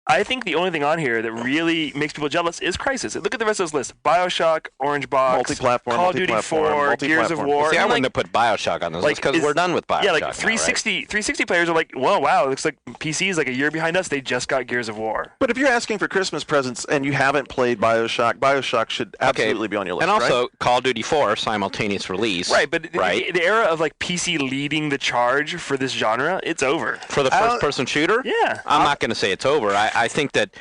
I think the only thing on here that really makes people jealous is Crysis. Look at the rest of this list: BioShock, Orange Box, multi-platform, Call of Duty 4, Gears of War. See, I wouldn't have put BioShock on this list because we're done with BioShock. Yeah, like 360 players are like, well, wow, it looks like PC is like a year behind us. They just got Gears of War. But if you're asking for Christmas presents and you haven't played BioShock should absolutely be on your list. And also, right? Call of Duty 4 simultaneous release. Right, but the era of like PC leading the charge for this genre, it's over. For the first-person shooter? Yeah. I'm not going to say it's over. I think that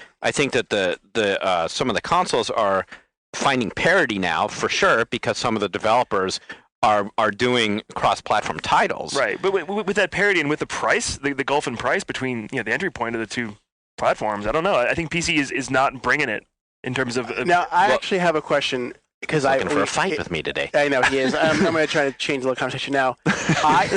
the some of the consoles are finding parity now for sure because some of the developers are doing cross-platform titles. Right, but with that parity and with the price, the gulf in price between the entry point of the two platforms, I don't know. I think PC is not bringing it in terms of. Now I actually have a question because I'm looking for a fight with me today. I know he is. I'm going to try to change the little conversation now. I've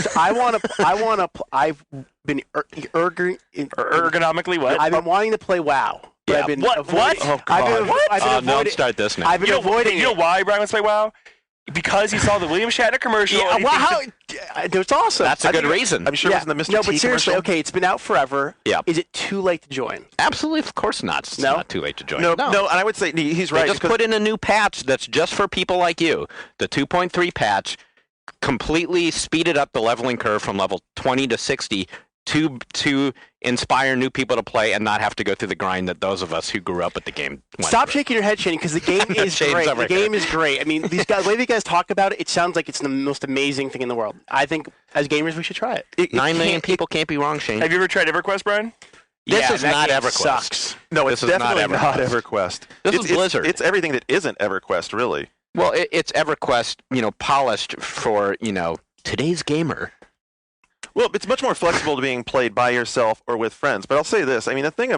been ergonomically what? I've been wanting to play WoW. Yeah. I've been What? avoiding, Oh, I've been Don't start this now. I've been avoiding You know why Brian wants to play WoW? Because he saw the William Shatner commercial. Yeah, and he well, thinks it's awesome. That's a good think- reason. I'm sure it was in the Mr. No, T but seriously, commercial. okay, it's been out forever. Yeah. Is it too late to join? Absolutely, of course not. It's No? not too late to join. No, and I would say he's They right. just because- put in a new patch that's just for people like you. The 2.3 patch completely speeded up the leveling curve from level 20 to 60 to inspire new people to play and not have to go through the grind that those of us who grew up with the game went Stop through. shaking your head, Shane, because the game is Shane's great. over The game is great. I mean, these guys, the way these guys talk about it, it sounds like it's the most amazing thing in the world. I think as gamers, we should try it. 9 million people can't be wrong, Shane. Have you ever tried EverQuest, Brian? This Yeah, is that not game EverQuest. sucks. No, it's This is not definitely not EverQuest. EverQuest. This It's- is Blizzard. It's everything that isn't EverQuest, really. Well, it's EverQuest, polished for, today's gamer. Well, it's much more flexible to being played by yourself or with friends. But I'll say this: I mean, the thing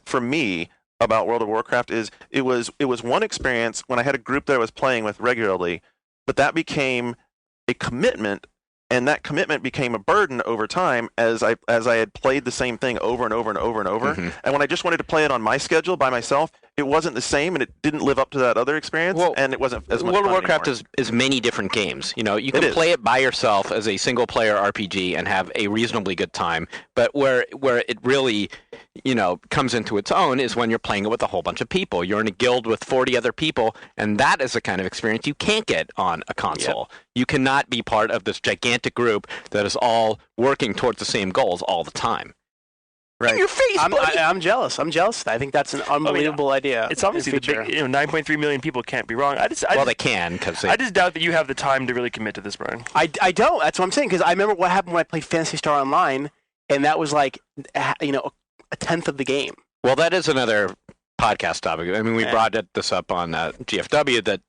for me about World of Warcraft is it was one experience when I had a group that I was playing with regularly, but that became a commitment, and that commitment became a burden over time as I had played the same thing over and over and over and over. Mhm. And when I just wanted to play it on my schedule by myself, it wasn't the same, and it didn't live up to that other experience, Well, and it wasn't as much World of fun Warcraft anymore. is many different games. You can is. play it by yourself as a single player RPG and have a reasonably good time. But where it really, comes into its own is when you're playing it with a whole bunch of people. You're in a guild with 40 other people, and that is the kind of experience you can't get on a console. You cannot be part of this gigantic group that is all working towards the same goals all the time. Right. In your face, buddy. I'm jealous. I'm jealous. I think that's an unbelievable idea. It's obviously the feature. big, 9.3 million people can't be wrong. I just They can because I just doubt that you have the time to really commit to this, Brian. I don't. That's what I'm saying. Because I remember what happened when I played Phantasy Star Online, and that was like, a tenth of the game. Well, that is another podcast topic. I mean, we Yeah. brought this up on GFW that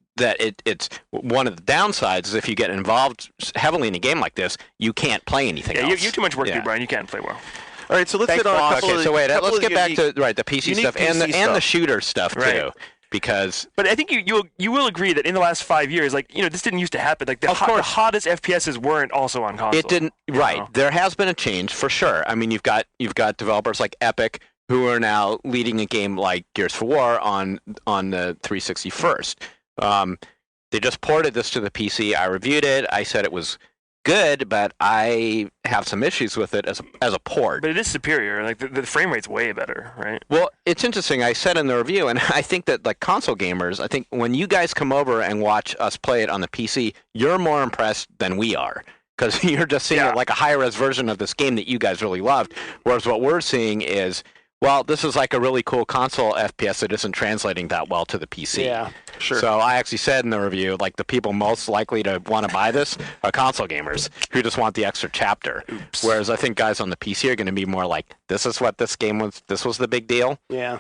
it's one of the downsides is if you get involved heavily in a game like this, you can't play anything Yeah, else. you have too much work to Yeah. do, Brian. You can't play well. All right, so let's Thanks, hit on a Fox. couple Okay, of so wait, couple let's of get back unique- to the PC unique stuff and the PC and the stuff. shooter stuff Right. too, because But I think you will agree that in the last 5 years, this didn't used to happen. Like the Of course. hottest FPSs weren't also on console. it didn't. you Right, know? there has been a change for sure. I mean, you've got developers like Epic who are now leading a game like Gears of War on the 360 first. They just ported this to the PC. I reviewed it. I said it was good, but I have some issues with it as a port. But it is superior. Like the frame rate's way better, right? Well, it's interesting. I said in the review, and I think that like console gamers, I think when you guys come over and watch us play it on the PC, you're more impressed than we are because you're just seeing Yeah. it like a high-res version of this game that you guys really loved. Whereas what we're seeing is, well, this is like a really cool console FPS that isn't translating that well to the PC. Yeah. Sure. So I actually said in the review, like the people most likely to want to buy this are console gamers who just want the extra chapter. Oops. Whereas I think guys on the PC are going to be more like, this is what this game was. This was the big deal. Yeah.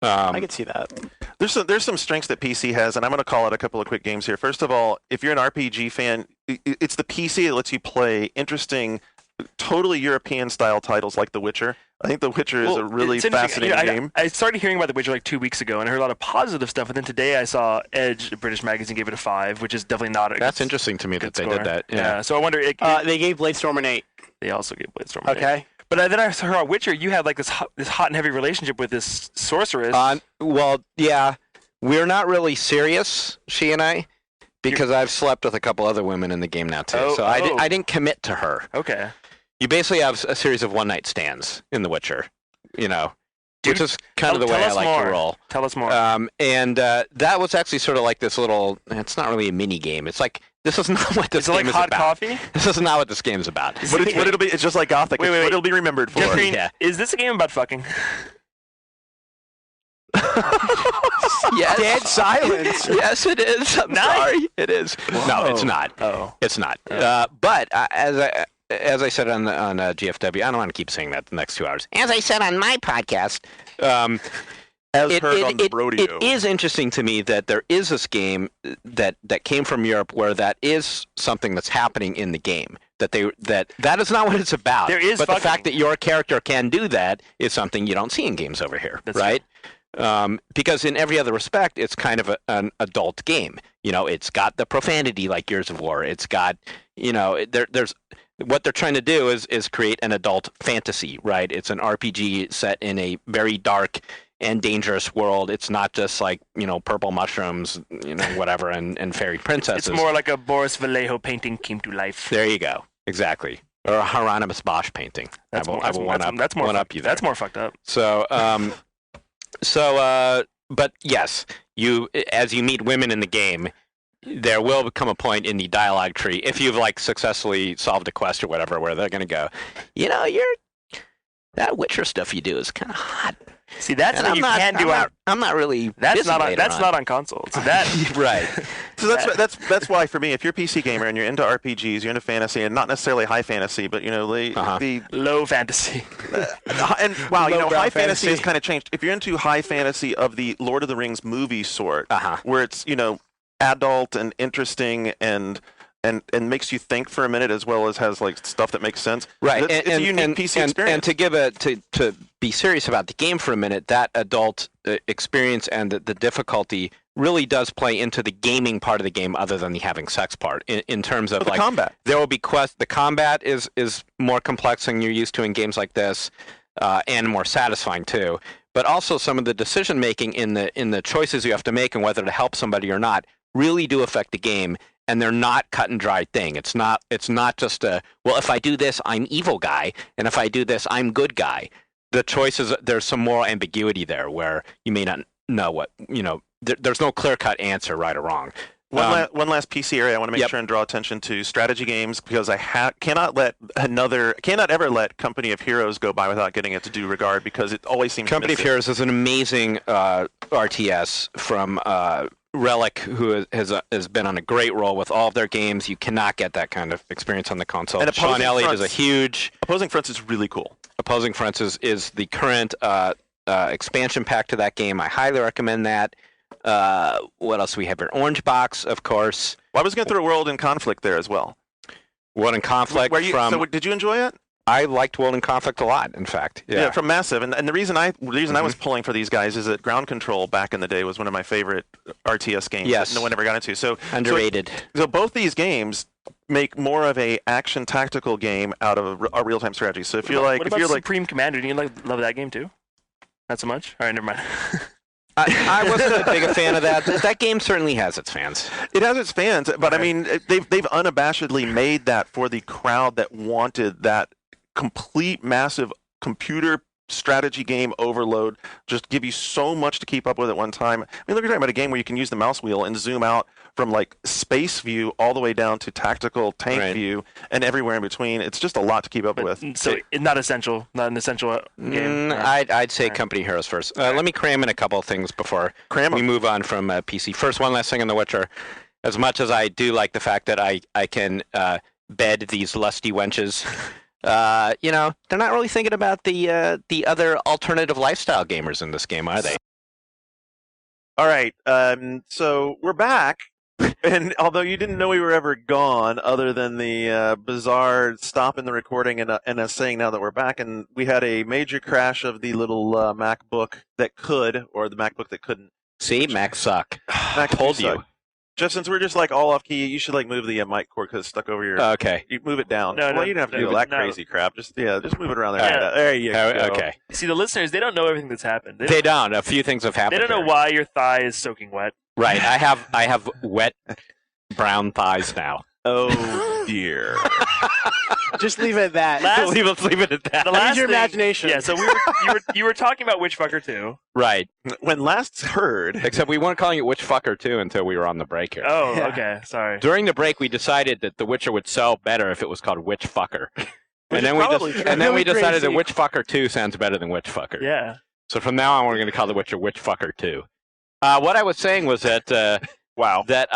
I could see that. There's some strengths that PC has, and I'm going to call out a couple of quick games here. First of all, if you're an RPG fan, it's the PC that lets you play interesting, totally European-style titles like The Witcher. I think The Witcher is Well, a really it's interesting. fascinating game. I started hearing about The Witcher like 2 weeks ago, and I heard a lot of positive stuff. And then today I saw Edge, a British magazine, gave it a 5, which is definitely not a That's good, interesting to me that good they score. did that. Yeah. So I wonder. They gave Bladestorm an 8. They also gave Bladestorm. an 8. Okay. But then I heard on Witcher, you had like this hot and heavy relationship with this sorceress. Well, yeah, we're not really serious, she and I, because I've slept with a couple other women in the game now too. Oh, so oh. I didn't commit to her. Okay. You basically have a series of one-night stands in The Witcher, which is kind of the Tell way I us like more. to roll. Tell us more. And that was actually sort of like this little. It's not really a mini game. It's like this is not what this is it like game is hot about. coffee? This is not what this game's about. What it'll be, it's just like Gothic. Wait, It's wait, what wait. it'll be remembered for. Jeff Green, Yeah. is this a game about fucking? Yes. Dead silence. Yes, it is. I'm Nice. sorry. It is. No, it's not. Oh. It's not. But as I said on GFW, I don't want to keep saying that the next 2 hours. As I said on my podcast, As heard on the Brodeo. it is interesting to me that there is this game that came from Europe where that is something that's happening in the game. That is not what it's about. There is but the fucking. fact that your character can do that is something you don't see in games over here, That's right? Because in every other respect, it's kind of an adult game. It's got the profanity like Gears of War. It's got, there's what they're trying to do is create an adult fantasy, right? It's an RPG set in a very dark and dangerous world. It's not just like, purple mushrooms, whatever, and fairy princesses. It's more like a Boris Vallejo painting came to life. There you go. Exactly. Or a Hieronymus Bosch painting. That's more fucked up. So, but yes, as you meet women in the game, there will become a point in the dialogue tree, if you've successfully solved a quest or whatever, where they're going to go, that Witcher stuff you do is kind of hot. See, that's what you can do. I'm not really. That's not on console. So that right. So that's why for me, if you're a PC gamer and you're into RPGs, you're into fantasy, and not necessarily high fantasy, but the low fantasy. And wow, high fantasy has kind of changed. If you're into high fantasy of the Lord of the Rings movie sort, where it's adult and interesting and makes you think for a minute, as well as has stuff that makes sense. Right, it's a unique PC experience. And to be serious about the game for a minute, that adult experience and the difficulty really does play into the gaming part of the game, other than the having sex part. In terms of the combat, there will be quests. The combat is more complex than you're used to in games like this, and more satisfying too. But also some of the decision making in the choices you have to make and whether to help somebody or not really do affect the game. And they're not cut and dry thing. It's not just if I do this, I'm evil guy, and if I do this, I'm good guy. The choices, there's some moral ambiguity there where you may not know what, there's no clear-cut answer, right or wrong. One last PC area I want to make sure and draw attention to: strategy games, because I cannot ever let Company of Heroes go by without getting it to due regard, because it always seems Company of Heroes is an amazing RTS from Relic, who has been on a great roll with all of their games. You cannot get that kind of experience on the console. And Sean Elliott is a huge... Opposing Fronts is really cool. Opposing Fronts is the current expansion pack to that game. I highly recommend that. What else do we have here? Orange Box, of course. Well, I was going to throw World in Conflict there as well. World in Conflict So did you enjoy it? I liked World in Conflict a lot, in fact. Yeah, from Massive. And the reason I was pulling for these guys is that Ground Control back in the day was one of my favorite RTS games that no one ever got into. So underrated. So both these games make more of a action tactical game out of a real-time strategy. So if you're Supreme Commander, do you love that game too? Not so much? All right, never mind. I wasn't a big a fan of that. That game certainly has its fans. It has its fans, but I mean, they've unabashedly made that for the crowd that wanted that complete, massive computer strategy game overload. Just give you so much to keep up with at one time. I mean, look, you're talking about a game where you can use the mouse wheel and zoom out from space view all the way down to tactical tank view and everywhere in between. It's just a lot to keep up with. So not an essential game. I'd say Company Heroes first. Let me cram in a couple of things before we move on from PC. First, one last thing on The Witcher. As much as I do like the fact that I can bed these lusty wenches, they're not really thinking about the other alternative lifestyle gamers in this game, are they? All right. So we're back. And although you didn't know we were ever gone, other than the bizarre stop in the recording and us saying now that we're back, and we had a major crash of the little MacBook that could, or the MacBook that couldn't. See, Macs suck. Mac told you. Just since we're just all off key, you should move the mic cord because it's stuck over your. Okay. You move it down. No, you don't have to do that crazy crap. Just move it around there. Yeah. There you go. Okay. See, the listeners, they don't know everything that's happened. They don't. A few things have happened. They don't know why your thigh is soaking wet. Right. I have wet brown thighs now. Oh dear. Just leave it at that. Let's leave it at that. Use your imagination. Yeah. So you were talking about Witchfucker 2. Right. When last heard. Except we weren't calling it Witchfucker 2 until we were on the break here. Oh, okay. Sorry. During the break, we decided that The Witcher would sell better if it was called Witchfucker. And then we decided that Witchfucker 2 sounds better than Witchfucker. Yeah. So from now on, we're going to call The Witcher Witchfucker 2. What I was saying was that that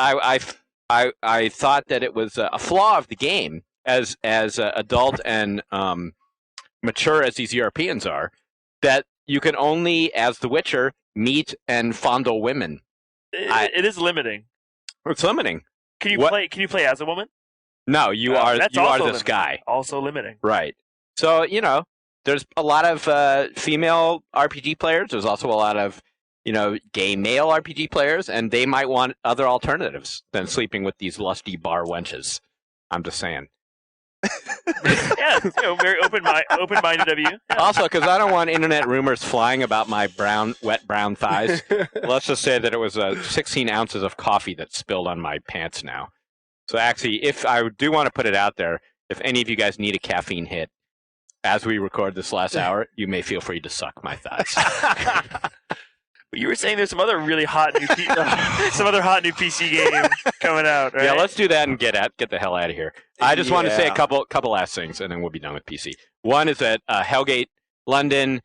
I thought that it was a flaw of the game, as adult and mature as these Europeans are, that you can only, as the Witcher, meet and fondle women. It is limiting. It's limiting. Can you play as a woman? No, you are this guy. Also limiting. Right. So there's a lot of female RPG players. There's also a lot of gay male RPG players, and they might want other alternatives than sleeping with these lusty bar wenches. I'm just saying. Yeah, very open-minded of you. Yeah. Also, because I don't want internet rumors flying about my wet brown thighs, let's just say that it was 16 ounces of coffee that spilled on my pants now. So actually, if I do want to put it out there, if any of you guys need a caffeine hit, as we record this last hour, you may feel free to suck my thighs. You were saying there's some other really hot new PC game coming out, right? Yeah, let's do that and get the hell out of here. I just want to say a couple last things, and then we'll be done with PC. One is that Hellgate London,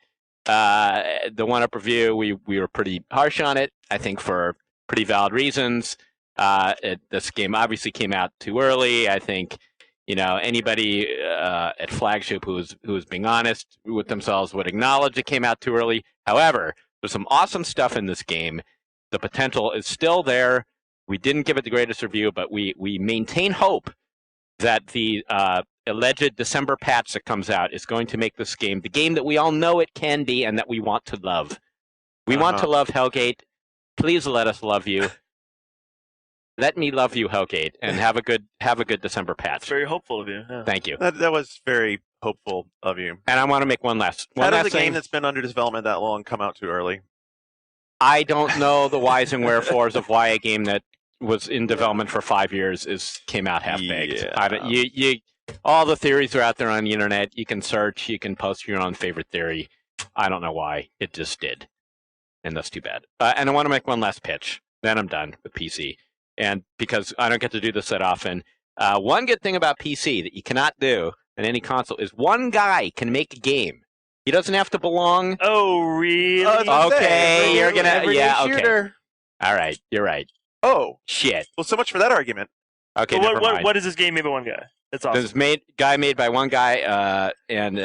the one-up review, we were pretty harsh on it, I think for pretty valid reasons. This game obviously came out too early. I think anybody at Flagship who's being honest with themselves would acknowledge it came out too early. However, there's some awesome stuff in this game. The potential is still there. We didn't give it the greatest review, but we maintain hope that the alleged December patch that comes out is going to make this game the game that we all know it can be and that we want to love. We want to love Hellgate. Please let us love you. Let me love you, Hellgate, and have a good December patch. It's very hopeful of you. Yeah. Thank you. That was very hopeful of you. And I want to make one last How does a thing. game that's been under development that long come out too early? I don't know the whys and wherefores of why a game that was in development for 5 years came out half-baked. Yeah. All the theories are out there on the internet. You can search. You can post your own favorite theory. I don't know why. It just did. And that's too bad. And I want to make one last pitch. Then I'm done with PC. And because I don't get to do this that often, one good thing about PC that you cannot do on any console is one guy can make a game. He doesn't have to belong. Oh, really? Okay, you're gonna. Yeah, okay. Shooter. All right, you're right. Oh, Shit. well, so much for that argument. Okay, So never mind. what is this game made by one guy? That's awesome. This made by one guy, and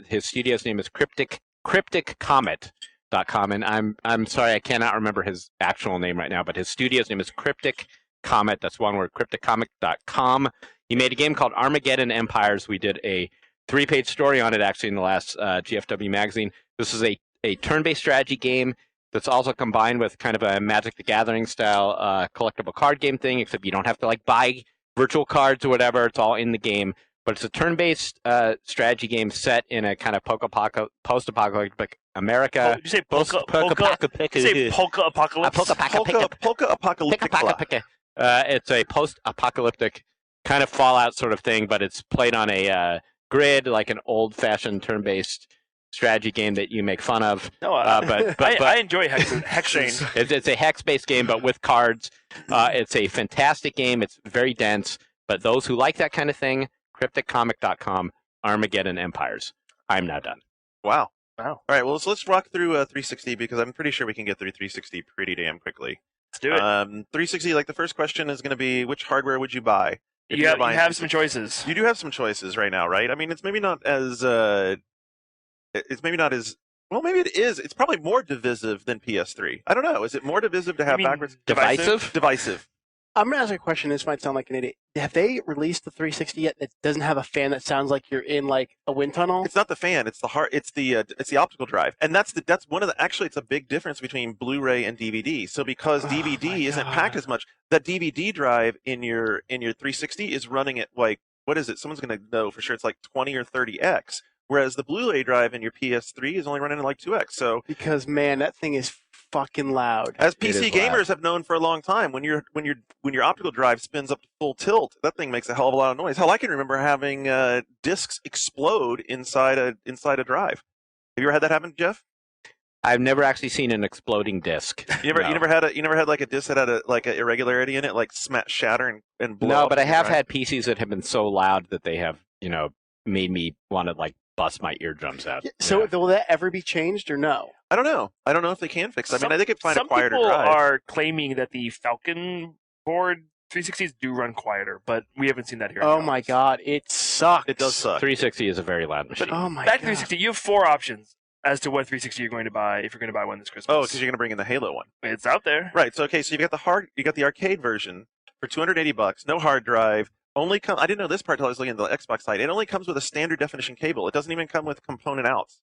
his studio's name is CrypticComet.com, and I'm sorry I cannot remember his actual name right now, but his studio's name is Cryptic Comet. That's one word, CrypticComet.com. He made a game called Armageddon Empires. We did a 3-page story on it actually in the last GFW magazine. This is a turn-based strategy game that's also combined with kind of a Magic the Gathering style collectible card game thing, except you don't have to buy virtual cards or whatever. It's all in the game. But it's a turn-based strategy game set in a kind of post-apocalyptic America. Did you say polka apocalypse? Polka apocalyptic. It's a post-apocalyptic kind of Fallout sort of thing, but it's played on a grid, like an old-fashioned turn-based strategy game that you make fun of. No, but I enjoy hexing. It's a hex-based game, but with cards. It's a fantastic game. It's very dense. But those who like that kind of thing, CrypticComic.com, Armageddon Empires. I'm now done. Wow. Wow. All right, well, let's rock through 360 because I'm pretty sure we can get through 360 pretty damn quickly. Let's do it. 360, the first question is going to be, which hardware would you buy? You have some choices. You do have some choices right now, right? I mean, it's maybe not as well, maybe it is. It's probably more divisive than PS3. I don't know. Is it more divisive to have backwards? Divisive. I'm going to ask a question. This might sound like an idiot. Have they released the 360 yet that doesn't have a fan that sounds like you're in a wind tunnel? It's not the fan. It's the optical drive, and that's one of the. Actually, it's a big difference between Blu-ray and DVD. So because DVD isn't packed as much, that DVD drive in your 360 is running at what is it? Someone's going to know for sure. It's 20 or 30x. Whereas the Blu-ray drive in your PS3 is only running at 2x. So because man, that thing is fucking loud. As PC gamers have known for a long time, when your optical drive spins up to full tilt, that thing makes a hell of a lot of noise. Hell, I can remember having discs explode inside a drive. Have you ever had that happen, Jeff? I've never actually seen an exploding disc. You never had a disc that had an irregularity in it, shatter and blow. No, up but I have drive? had PCs that have been so loud that they have made me want to bust my eardrums out. So will that ever be changed or no? I don't know. I don't know if they can fix it. I mean, they could find a quieter drive. Some drive. people are claiming that the Falcon board 360s do run quieter, but we haven't seen that here. Oh my god, it sucks. It does suck. 360 is a very loud machine. Oh my Back god. to 360, you have 4 options as to what 360 you're going to buy if you're going to buy one this Christmas. Oh, because you're going to bring in the Halo one. It's out there. Right. So so you got the arcade version for $280, no hard drive. I didn't know this part until I was looking at the Xbox site. It only comes with a standard definition cable. It doesn't even come with component outs.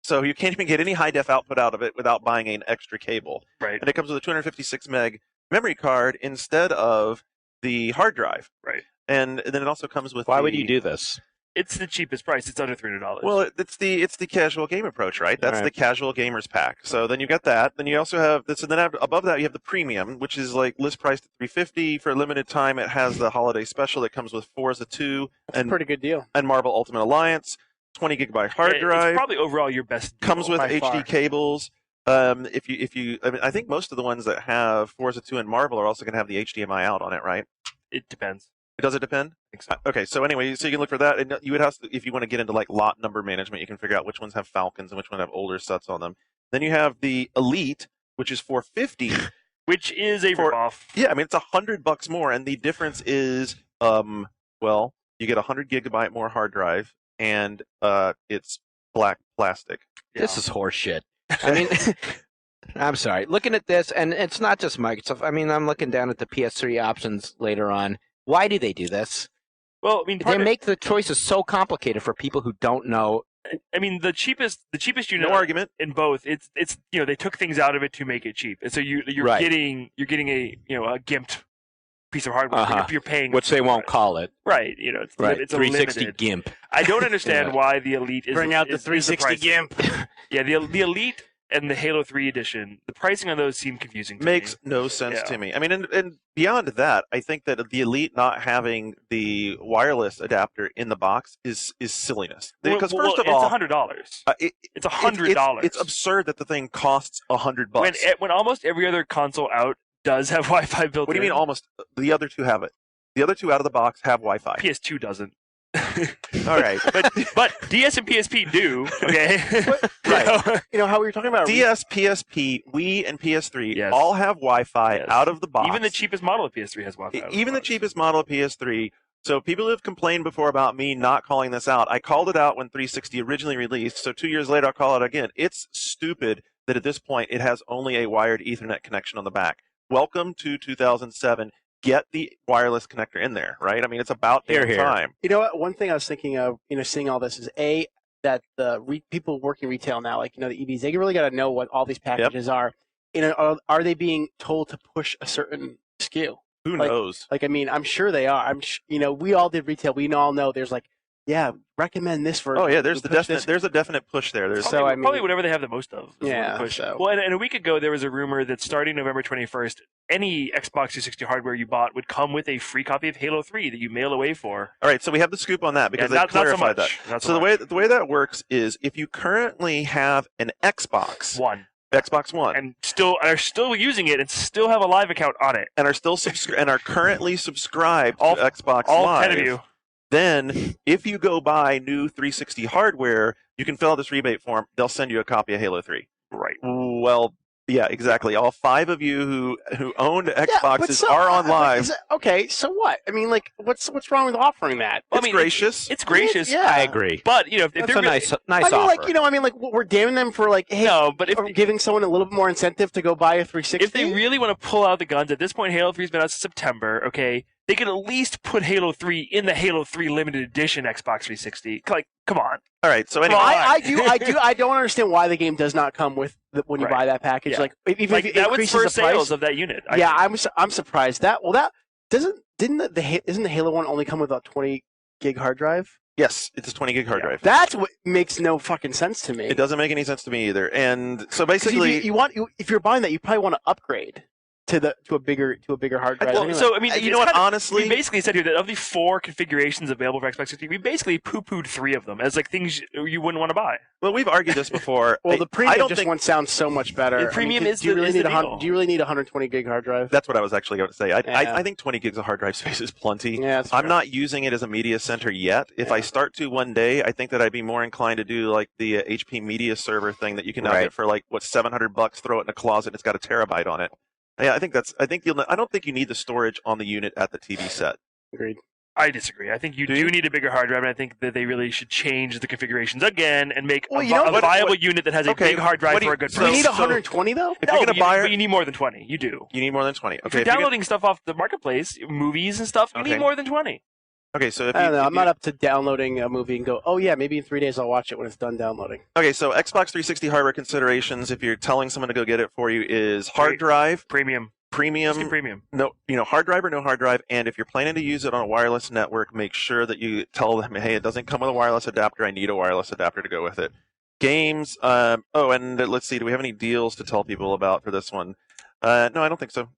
So you can't even get any high def output out of it without buying an extra cable. Right. And it comes with a 256 meg memory card instead of the hard drive. Right. And then it also comes with Why would you do this? It's the cheapest price. It's under $300. Well, it's the casual game approach, right? That's Right. the casual gamers pack. So then you got that. Then you also have this, and then above that you have the premium, which is like list priced at $350 for a limited time. It has the holiday special that comes with Forza 2 That's a and pretty good deal. Marvel Ultimate Alliance, 20 gigabyte hard It's drive. probably overall your best deal. Comes with by HD far. cables. If you, I mean, I think most of the ones that have Forza 2 and Marvel are also going to have the HDMI out on it, right? It depends. Does it depend? I think so. Okay, so anyway, so you can look for that, and you would have to, if you want to get into like lot number management, you can figure out which ones have Falcons and which ones have older sets on them. Then you have the Elite, which is $450. Which is a For- ripoff. Yeah, I mean it's $100 more, and the difference is, well, you get 100 gigabyte more hard drive, and it's black plastic. This is horseshit. I mean, I'm sorry. Looking at this, and it's not just Microsoft. I mean, I'm looking down at the PS3 options later on. Why do they do this? Well, I mean, They make the choices so complicated for people who don't know. I mean, the cheapest unit No argument. in both. It's they took things out of it to make it cheap, and so you're Right. getting a a gimped piece of hardware. Uh-huh. You're paying Which they won't call it. right. It's Right. it's a 360 limited. GIMP. I don't understand Yeah. why the Elite is Bring out the is 360 price. GIMP. Yeah, the Elite and the Halo 3 edition. The pricing on those seem confusing. To Makes me. no sense Yeah. to me. I mean, and beyond that, I think that the Elite not having the wireless adapter in the box is silliness. Because first of all, it's $100. it's It's $100. It's absurd that the thing costs $100. When almost every other console out does have Wi-Fi built in. What do you mean almost? The other two have it. The other two out of the box have Wi-Fi. PS2 doesn't. All right. But DS and PSP do. Okay. Right. You know how we were talking about DS, PSP, Wii, and PS3 Yes. all have Wi-Fi Yes. out of the box. Even the cheapest model of PS3 has Wi-Fi. Even the cheapest model of PS3. So people who have complained before about me not calling this out, I called it out when 360 originally released. So 2 years later, I'll call it again. It's stupid that at this point it has only a wired Ethernet connection on the back. Welcome to 2007. Get the wireless connector in there, right? I mean, it's about Here, damn here. time. You know what? One thing I was thinking of, seeing all this is that the people working retail now, like the EVs, they really got to know what all these packages are. Are they being told to push a certain SKU? Who Like- knows? Like, I mean, I'm sure they are. We all did retail. We all know there's recommend this for. Oh yeah, there's push a definite push there. There's So, I mean- probably whatever they have the most of. is Yeah, what they push. so- Well, and a week ago there was a rumor that starting November 21st, any Xbox 360 hardware you bought would come with a free copy of Halo 3 that you mail away for. all right. So we have the scoop on that because Yeah, they not so clarified much. that. Not so So much. the way that works is if you currently have an Xbox One, and are still using it and still have a live account on it. and are still and are currently subscribed All- to Xbox All Live, 10 of you. then if you go buy new 360 hardware, you can fill out this rebate form. They'll send you a copy of Halo 3. Right. Well, yeah, exactly. All 5 of you who owned Yeah, but Xboxes so- are on live. Okay, so what? I mean, like, what's wrong with offering that? Well, It's gracious. It's gracious. Yeah. I agree. But, if That's they're a really- nice I mean, offer. like, we're damning them for hey, No, but if giving someone a little bit more incentive to go buy a 360. if they really want to pull out the guns, at this point, Halo 3's been out since September, okay? They could at least put Halo 3 in the Halo 3 limited edition Xbox 360. Like, come on. All right. So Come anyway, on. I don't understand why the game does not come with when you Right. buy that package. Yeah. Like, even Like, if it that would increases spur the price. sales of that unit. I Yeah, think. I'm surprised that isn't the Halo one only come with a 20 gig hard drive? yes, it's a 20 gig hard Yeah. drive. That's what makes no fucking sense to me. It doesn't make any sense to me either. And so 'Cause basically, if you're buying that, you probably want to upgrade to a bigger hard drive. Well, anyway. so I mean, you it's know what? kind of- Honestly, we basically said here that of the 4 configurations available for Xbox 360, we basically poo-pooed 3 of them as like things you wouldn't want to buy. well, we've argued this before. well, the I premium don't just think one sounds so much better. The premium is do you the- really is need the a deal. do you really need a 120 gig hard drive? that's what I was actually going to say. Yeah. I think 20 gigs of hard drive space is plenty. Yeah, that's I'm fair. not using it as a media center yet. If I Yeah. start to one day, I think that I'd be more inclined to do like the HP media server thing that you can now Right. get for like $700. Throw it in a closet. And it's got a terabyte on it. Yeah, I think I don't think you need the storage on the unit at the TV set. Agreed. I disagree. I think you Do do you? need a bigger hard drive, and I think that they really should change the configurations again and make Well, a, you know a what- viable unit that has a okay, big hard drive what do for you- a good Do you price. need So- 120 though? If you're going to buy but you need more than 20. You do. you need more than 20. If Okay, you're if you're downloading stuff off the marketplace, movies and stuff, you Okay. need more than 20. okay, so if I you, don't know. if I'm you- not up to downloading a movie and go, oh yeah, maybe in 3 days I'll watch it when it's done downloading. Okay, so Xbox 360 hardware considerations, if you're telling someone to go get it for you, is hard Great. drive, Premium. premium, Just get premium. no, hard drive or no hard drive. And if you're planning to use it on a wireless network, make sure that you tell them, hey, it doesn't come with a wireless adapter. I need a wireless adapter to go with it. Games. And let's see. Do we have any deals to tell people about for this one? No, I don't think so.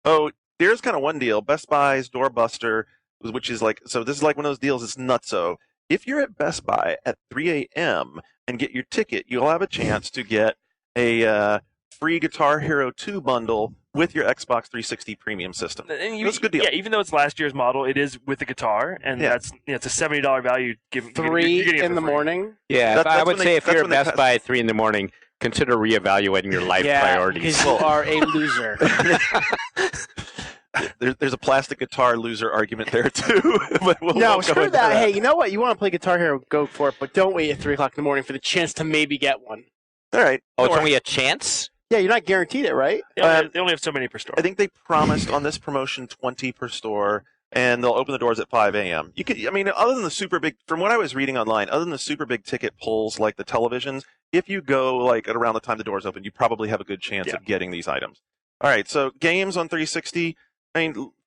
Oh, there's kind of one deal. Best Buy's Doorbuster, which is so this is like one of those deals. It's nutso. If you're at Best Buy at 3 a.m. and get your ticket, you'll have a chance to get a free Guitar Hero 2 bundle with your Xbox 360 premium system. That's a good deal. Yeah, even though it's last year's model, it is with the guitar, and it's a $70 value. You're getting it in the for free. morning. Yeah, I would say if you're at when they Best Buy at 3 in the morning, consider reevaluating your life priorities. Because you are a loser. There's a plastic guitar loser argument there too. But no, screw that. Hey, you know what? You want to play Guitar Hero, go for it, but don't wait at 3 o'clock in the morning for the chance to maybe get one. All right. Oh, it's only a chance? Yeah, you're not guaranteed it, right? They only have so many per store. I think they promised on this promotion 20 per store, and they'll open the doors at 5 a.m. Other than the super big, from what I was reading online, other than the super big ticket pulls like the televisions, if you go at around the time the doors open, you probably have a good chance of getting these items. All right, so games on 360.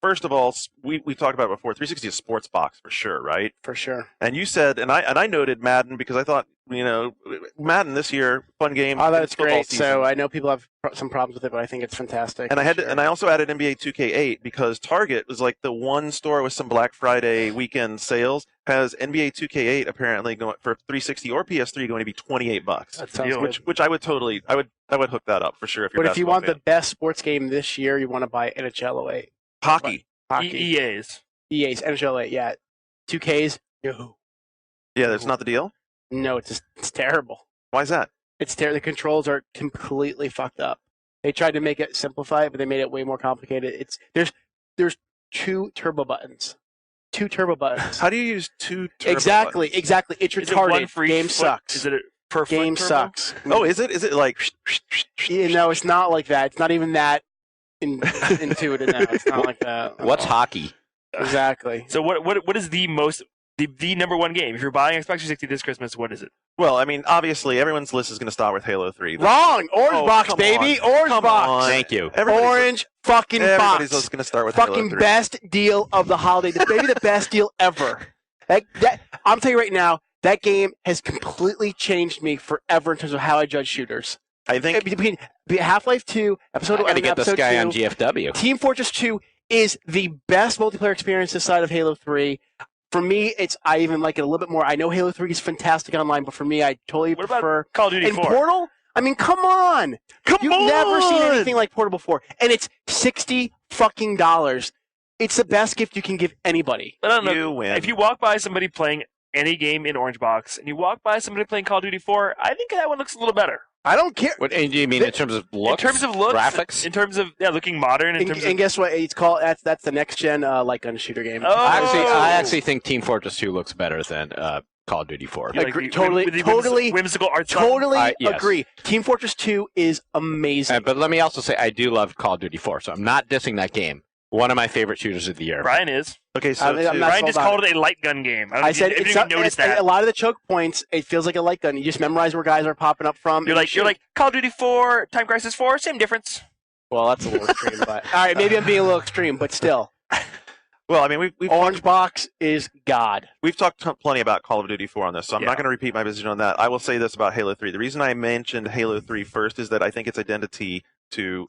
First of all, we talked about it before. 360 is sports box for sure, right? For sure. And you said, and I noted Madden because I thought, Madden this year, fun game. Oh, that's great. Season. So I know people have some problems with it, but I think it's fantastic. And I also added NBA 2K8 because Target was the one store with some Black Friday weekend sales has NBA 2K8 apparently going for 360 or PS3 going to be $28. That sounds good. Which I would hook that up for sure if you're. But if you want fan. the best sports game this year, you want to buy NHL 08. Hockey. EA's NHL 08, yeah. 2Ks, no. Yeah, that's not the deal. No, it's terrible. Why is that? It's terrible. The controls are completely fucked up. They tried to make it simplified, but they made it way more complicated. There's 2 turbo buttons. 2 turbo buttons. How do you use 2 turbo Exactly. buttons? It's Is it retarded. one for each Game foot? sucks. Is it a per foot Game turbo? sucks. Oh, is it? Is it like? No, it's not like that. It's not even that intuitive now. It's not like that. What's hockey? Exactly. So what is the number one game? If you're buying Xbox 360 this Christmas, what is it? Well, obviously everyone's list is going to start with Halo 3. Wrong. Orange box, come baby. on. Orange Come box. on. Thank you. Orange fucking Everybody's box. list is going to start with Halo Fucking 3. best deal of the holiday. Maybe the best deal ever. I'm telling you right now, that game has completely changed me forever in terms of how I judge shooters. I think Between Half-Life 2, episode I got to get episode this guy 2, on GFW. Team Fortress 2 is the best multiplayer experience this side of Halo 3. For me, I even like it a little bit more. I know Halo 3 is fantastic online, but for me, I totally What prefer. about Call of Duty And 4? Portal? Come on! You've never seen anything like Portal before, and it's $60 fucking dollars. It's the best gift you can give anybody. I don't know. You win. If you walk by somebody playing any game in Orange Box, and you walk by somebody playing Call of Duty 4, I think that one looks a little better. I don't care. What do you mean in terms of looks? In terms of looks, graphics? in terms of looking modern, And guess what? It's called that's the next gen light gun shooter game. Oh. I actually think Team Fortress 2 looks better than Call of Duty 4. You like Agree- the- totally- with the totally- whimsical art style? Totally Yes. agree. Team Fortress 2 is amazing. But let me also say I do love Call of Duty 4, so I'm not dissing that game. One of my favorite shooters of the year. Brian is. okay. So I'm not Brian sold just on called it a light gun game. I don't know I if said you, if it's you noticed that. a lot of the choke points. It feels like a light gun. You just memorize where guys are popping up from. You're and like shoot. Call of Duty 4, Time Crisis 4, same difference. Well, that's a little extreme, but all right, maybe I'm being a little extreme, but still, well, we've Orange Box is God. We've talked plenty about Call of Duty 4 on this, so I'm Yeah. not going to repeat my position on that. I will say this about Halo 3. The reason I mentioned Halo 3 first is that I think its identity to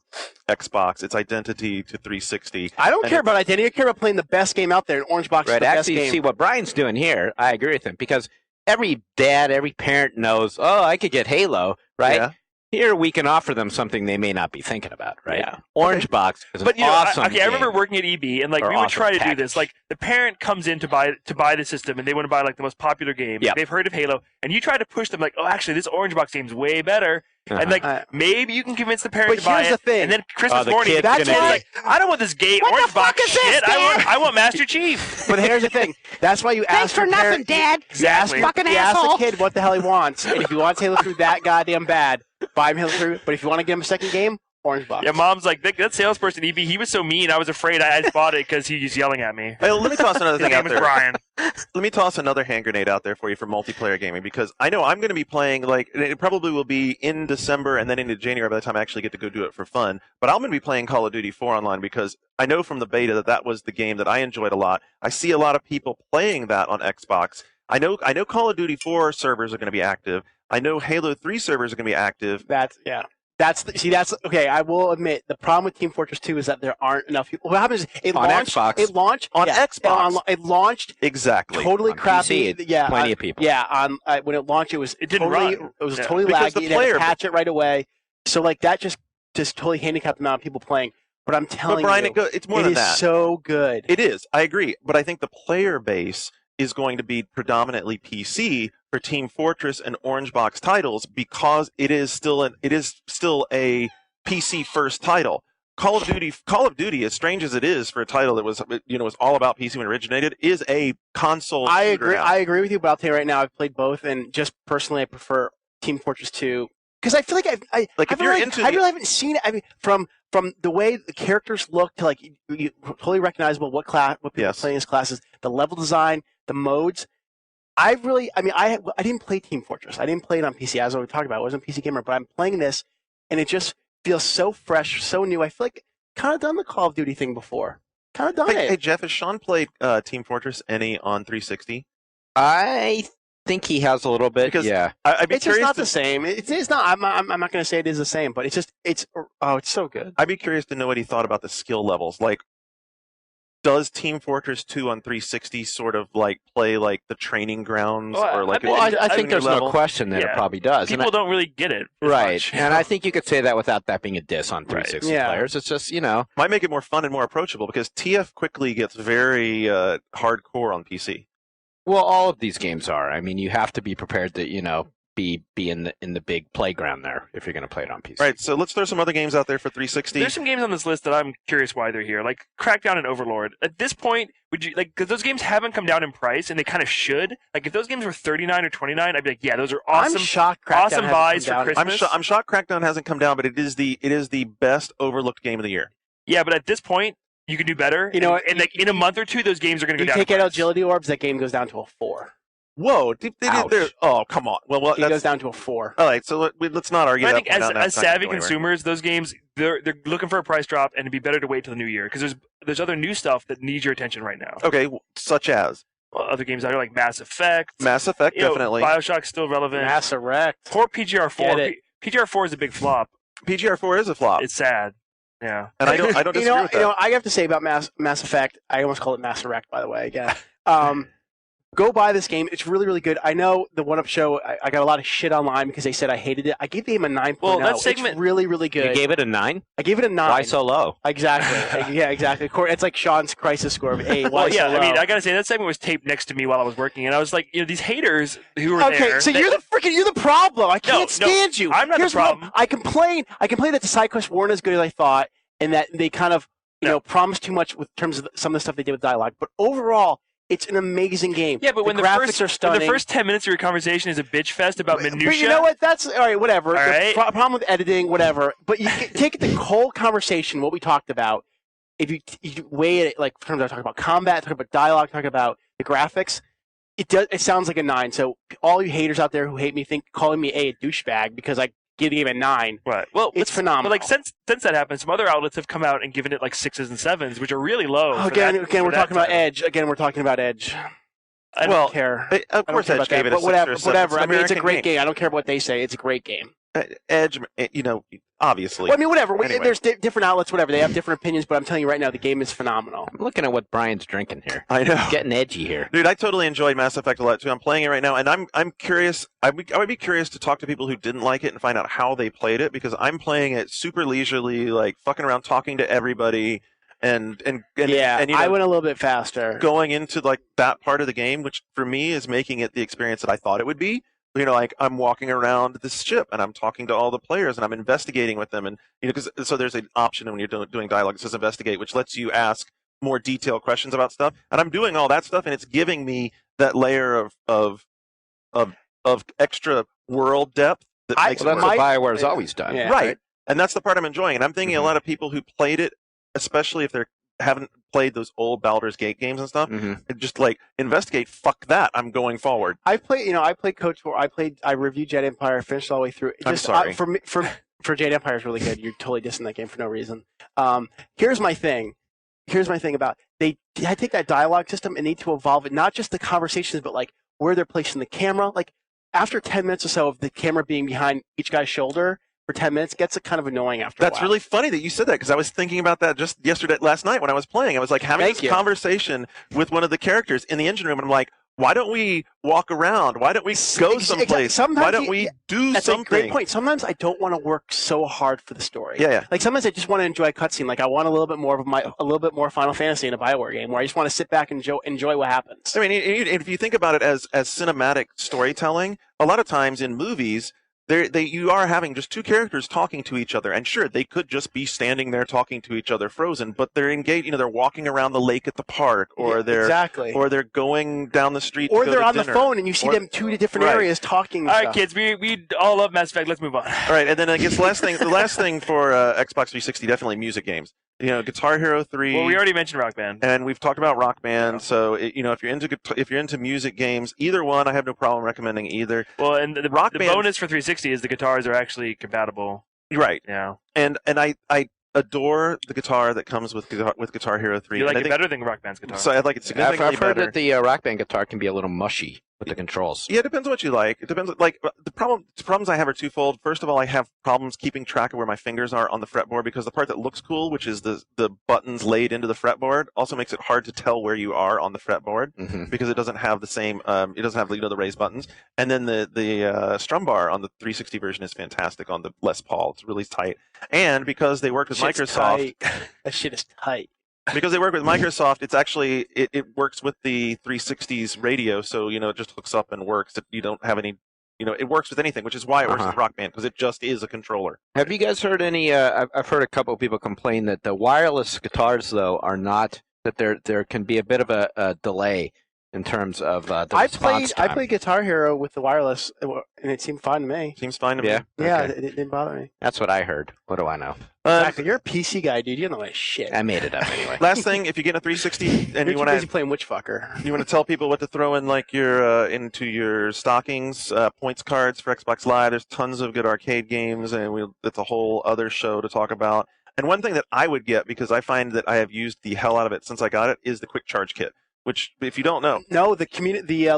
Xbox, its identity to 360. I don't And care about identity. I care about playing the best game out there. And Orange Box is Right, the best actually, game. see what Brian's doing here. I agree with him because every dad, every parent knows. Oh, I could get Halo, right? Yeah. Here we can offer them something they may not be thinking about, right? Yeah. Orange Box is an But awesome I game. remember working at EB, and Or we would awesome try to do package. this. Like the parent comes in to buy the system, and they want to buy the most popular game. Yep. They've heard of Halo, and you try to push them oh, actually, this Orange Box game's way better. Uh-huh. And maybe you can convince the parent But to buy here's it. the thing. And then Christmas the morning, kid's that's gonna why be- I don't want this gay What the Orange Box fuck is this, shit. Dad? I want Master Chief. But here's the thing. That's why you Thanks ask for your nothing, parent, Dad. Exactly. Fucking you ask the asshole. kid what the hell he wants, and if he wants Halo 3 that goddamn bad, buy him Halo 3. But if you want to get him a second game, Orange box. Yeah, Mom's like, that salesperson, EB, he was so mean. I was afraid I just bought it because he was yelling at me. Hey, let me toss another His thing name out is there. Brian. Let me toss another hand grenade out there for you for multiplayer gaming, because I know I'm going to be playing, like, it probably will be in December and then into January by the time I actually get to go do it for fun. But I'm going to be playing Call of Duty 4 online because I know from the beta that was the game that I enjoyed a lot. I see a lot of people playing that on Xbox. I know Call of Duty 4 servers are going to be active. I know Halo 3 servers are going to be active. That's okay. I will admit the problem with Team Fortress 2 is that there aren't enough people. What happens is it On launched. Xbox. It launched On Xbox. It launched Exactly. totally On crappy. PC, yeah, plenty of people. Yeah, when it launched, it didn't totally, run. It was Yeah. totally Because laggy. the They had player- to patch it right away. So like that just totally handicapped the amount of people playing. But I'm telling But Brian, you, it's more it than is that. so good. It is. I agree. But I think the player base is going to be predominantly PC for Team Fortress and Orange Box titles because it is still a PC first title. Call of Duty, as strange as it is for a title that was all about PC when it originated, is a console. I shooter agree. now. I agree with you, but I'll tell you right now, I've played both, and just personally, I prefer Team Fortress 2 because I feel like I really haven't seen it. I mean, from the way the characters look to like you totally recognizable what people Yes. are playing as classes, the level design, the modes. I didn't play Team Fortress. I didn't play it on PC. As we talked about, I wasn't a PC gamer, but I'm playing this, and it just feels so fresh, so new. I feel like kind of done the Call of Duty thing before. Kind of done Hey, it. Jeff, has Sean played Team Fortress any on 360? I think he has a little bit. Because- yeah. I'd be It's just curious. not the same. It's not. I'm not going to say it is the same, but it's so good. I'd be curious to know what he thought about the skill levels. Like, does Team Fortress 2 on 360 sort of like play like the training grounds, Well, or like? I mean, Well, I I think mean, there's level? no question that it Yeah. probably does. And People don't really get it. as right. much, you And know? I think you could say that without that being a diss on 360 Yeah. players. It's just, Might make it more fun and more approachable because TF quickly gets very hardcore on PC. well, all of these games are. I mean, you have to be prepared to, be in the big playground there if you're going to play it on PC. Right. So let's throw some other games out there for 360. There's some games on this list that I'm curious why they're here, like Crackdown and Overlord. At this point, would you like because those games haven't come down in price, and they kind of should. Like if those games were $39 or $29, I'd be like, yeah, those are awesome. I'm shocked. Crackdown awesome hasn't buys come for down. Christmas. I'm shocked Crackdown hasn't come down, but it is the best overlooked game of the year. Yeah, but at this point, you can do better. You know and like in a month or two, those games are going to You go down. take in out price. agility orbs, that game goes down to a 4. Whoa! Ouch. Oh, come on. Well, It goes that's, down to a 4. all right. So let's not argue But I that think point as, out. That's as not gonna savvy go anywhere. consumers, those games they're looking for a price drop, and it'd be better to wait till the new year because there's other new stuff that needs your attention right now. Okay, such as Well, other games out there like Mass Effect, Mass Effect, you know, definitely. BioShock's still relevant. Mass Effect. Poor PGR4. Get it. PGR4 is a big flop. PGR4 is a flop, It's sad. Yeah. and I don't disagree with that. I have to say about Mass Effect. I almost call it Mass Effect, by the way. Again, go buy this game. It's really, really good. I know the One Up Show. I got a lot of shit online because they said I hated it. I gave the game a 9.0. Well, that segment- It's really, really good. You gave it a 9? I gave it a 9. Why so low? Exactly. Yeah, exactly. It's like Sean's crisis score of 8. Why Well, yeah. so I mean, low? I gotta say that segment was taped next to me while I was working, and I was like, these haters who were Okay, there. so you're the problem. I can't No, stand you. I'm not the Here's what problem. I complain that the side quests weren't as good as I thought, and that they kind of promised too much with terms of some of the stuff they did with dialogue. But overall, it's an amazing game. Yeah, but when the the graphics first are stunning. when the first 10 minutes of your conversation is a bitch fest about minutia. But you know what? That's all right. Whatever. All The right. problem with editing, whatever. But you take the whole conversation, what we talked about. If you weigh it, like in terms of talking about combat, talking about dialogue, talking about the graphics, it sounds like a 9. So all you haters out there who hate me calling me a douchebag because I give the game a 9. Right. Well, It's phenomenal. But like since that happened, some other outlets have come out and given it like 6s and 7s, which are really low. for Again, that- we're for that talking about title. Edge. Again, we're talking about Edge. I don't Well, care. Of I don't course, care Edge about gave that, it a but 6 whatever. or 7. Whatever. It's I an mean, it's a American great game. I don't care what they say. It's a great game. Edge, obviously. Well, I mean, whatever. Anyway. There's different outlets, whatever. They have different opinions, but I'm telling you right now, the game is phenomenal. I'm looking at what Brian's drinking here. I know. Getting edgy here. Dude, I totally enjoyed Mass Effect a lot too. I'm playing it right now, and I'm curious. I would be curious to talk to people who didn't like it and find out how they played it, because I'm playing it super leisurely, like fucking around, talking to everybody, and I went a little bit faster. going into like that part of the game, which for me is making it the experience that I thought it would be. Like I'm walking around this ship and I'm talking to all the players and I'm investigating with them, and so there's an option when you're doing dialogue that says investigate, which lets you ask more detailed questions about stuff, and I'm doing all that stuff, and it's giving me that layer of extra world depth that makes Well, it that's work. what BioWare's always done. Yeah. Right. And that's the part I'm enjoying. And I'm thinking a lot of people who played it, especially if they haven't played those old Baldur's Gate games and stuff, just like investigate. Fuck that! I'm going forward. I played Coach War. I reviewed Jedi Empire, finished all the way through. I'm sorry. For Jedi Empire is really good. You're totally dissing that game for no reason. Here's my thing about I take that dialogue system and need to evolve it, not just the conversations, but like where they're placing the camera. Like after 10 minutes or so of the camera being behind each guy's shoulder for 10 minutes gets kind of annoying after a while. That's really funny that you said that, because I was thinking about that just last night when I was playing. I was like having this conversation with one of the characters in the engine room, and I'm like, why don't we walk around? Why don't we go someplace? Why don't we do that's something? That's a great point. Sometimes I don't want to work so hard for the story. Yeah. Like sometimes I just want to enjoy a cutscene. Like I want a little bit more Final Fantasy in a BioWare game, where I just want to sit back and enjoy what happens. I mean, if you think about it as cinematic storytelling, a lot of times in movies, you are having just two characters talking to each other, and sure, they could just be standing there talking to each other frozen, but they're engaged. They're walking around the lake at the park, or they're going down the street, or to they're go on to the phone, and you see them two different areas talking. All right, kids, we all love Mass Effect. Let's move on. All right, and then I guess the last thing for Xbox 360, definitely music games. Guitar Hero 3. Well, we already mentioned Rock Band, and we've talked about Rock Band. Yeah. So if you're into music games, either one, I have no problem recommending either. Well, and the bonus for 360 is the guitars are actually compatible. Right. Yeah. And I adore the guitar that comes with Guitar Hero 3. You like it better than Rock Band's guitar? So I like it significantly better. I've heard that the Rock Band guitar can be a little mushy with the controls. Yeah, it depends on what you like. It depends. Like the problems I have are twofold. First of all, I have problems keeping track of where my fingers are on the fretboard, because the part that looks cool, which is the buttons laid into the fretboard, also makes it hard to tell where you are on the fretboard, because it doesn't have the same. It doesn't have the raised buttons. And then the strum bar on the 360 version is fantastic on the Les Paul. It's really tight. And because they worked with Microsoft, that shit is tight. Because they work with Microsoft, it's actually it works with the 360's radio, so it just hooks up and works. You don't have any, it works with anything, which is why it works with Rock Band, because it just is a controller. Have you guys heard any? I've heard a couple of people complain that the wireless guitars, though, are not, that there can be a bit of a delay in terms of the response time. I played Guitar Hero with the wireless, and it seemed fine to me. Seems fine to me. Yeah, okay. It didn't bother me. That's what I heard. What do I know? Exactly. You're a PC guy, dude. You don't know that shit. I made it up anyway. Last thing, if you get a 360 and you want to playing Witchfucker, you want to tell people what to throw in, like into your stockings, points cards for Xbox Live. There's tons of good arcade games, and it's a whole other show to talk about. And one thing that I would get, because I find that I have used the hell out of it since I got it, is the Quick Charge Kit. Which, if you don't know, the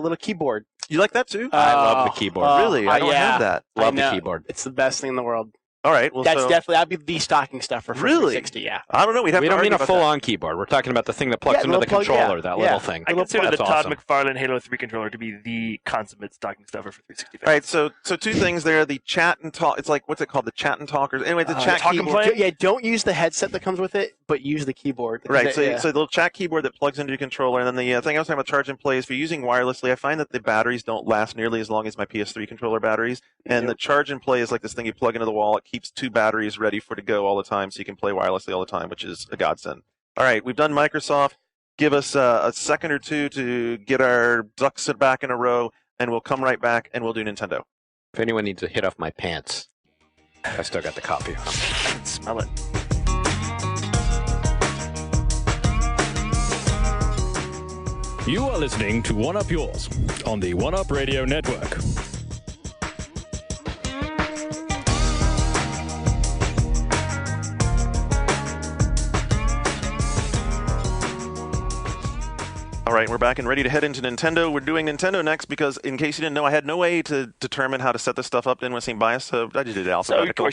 little keyboard. You like that too? I love the keyboard. Really, I don't have that. Love the keyboard. It's the best thing in the world. All right, well, that'd be the stocking stuffer for 360. Yeah. I don't know. We don't mean a full-on keyboard. We're talking about the thing that plugs into the controller. That little thing. I consider the Todd McFarlane Halo 3 controller to be the consummate stocking stuffer for 360. All right, so two things there. The chat and talk. It's like, what's it called? The chat and talkers. Anyway, the chat keyboard. Yeah, don't use the headset that comes with it, but use the keyboard. Right. So the little chat keyboard that plugs into your controller, and then the thing I was talking about, charge and play, is if you're using wirelessly, I find that the batteries don't last nearly as long as my PS3 controller batteries. And the charge and play is like this thing you plug into the wall. It keeps two batteries ready to go all the time, so you can play wirelessly all the time, which is a godsend. All right, we've done Microsoft. Give us a second or two to get our ducks back in a row, and we'll come right back and we'll do Nintendo. If anyone needs to hit off my pants, I still got the copy. I can smell it. You are listening to One Up Yours on the One Up Radio Network. All right, we're back and ready to head into Nintendo. We're doing Nintendo next because, in case you didn't know, I had no way to determine how to set this stuff up. Didn't want to seem biased, so I just did it alphabetical.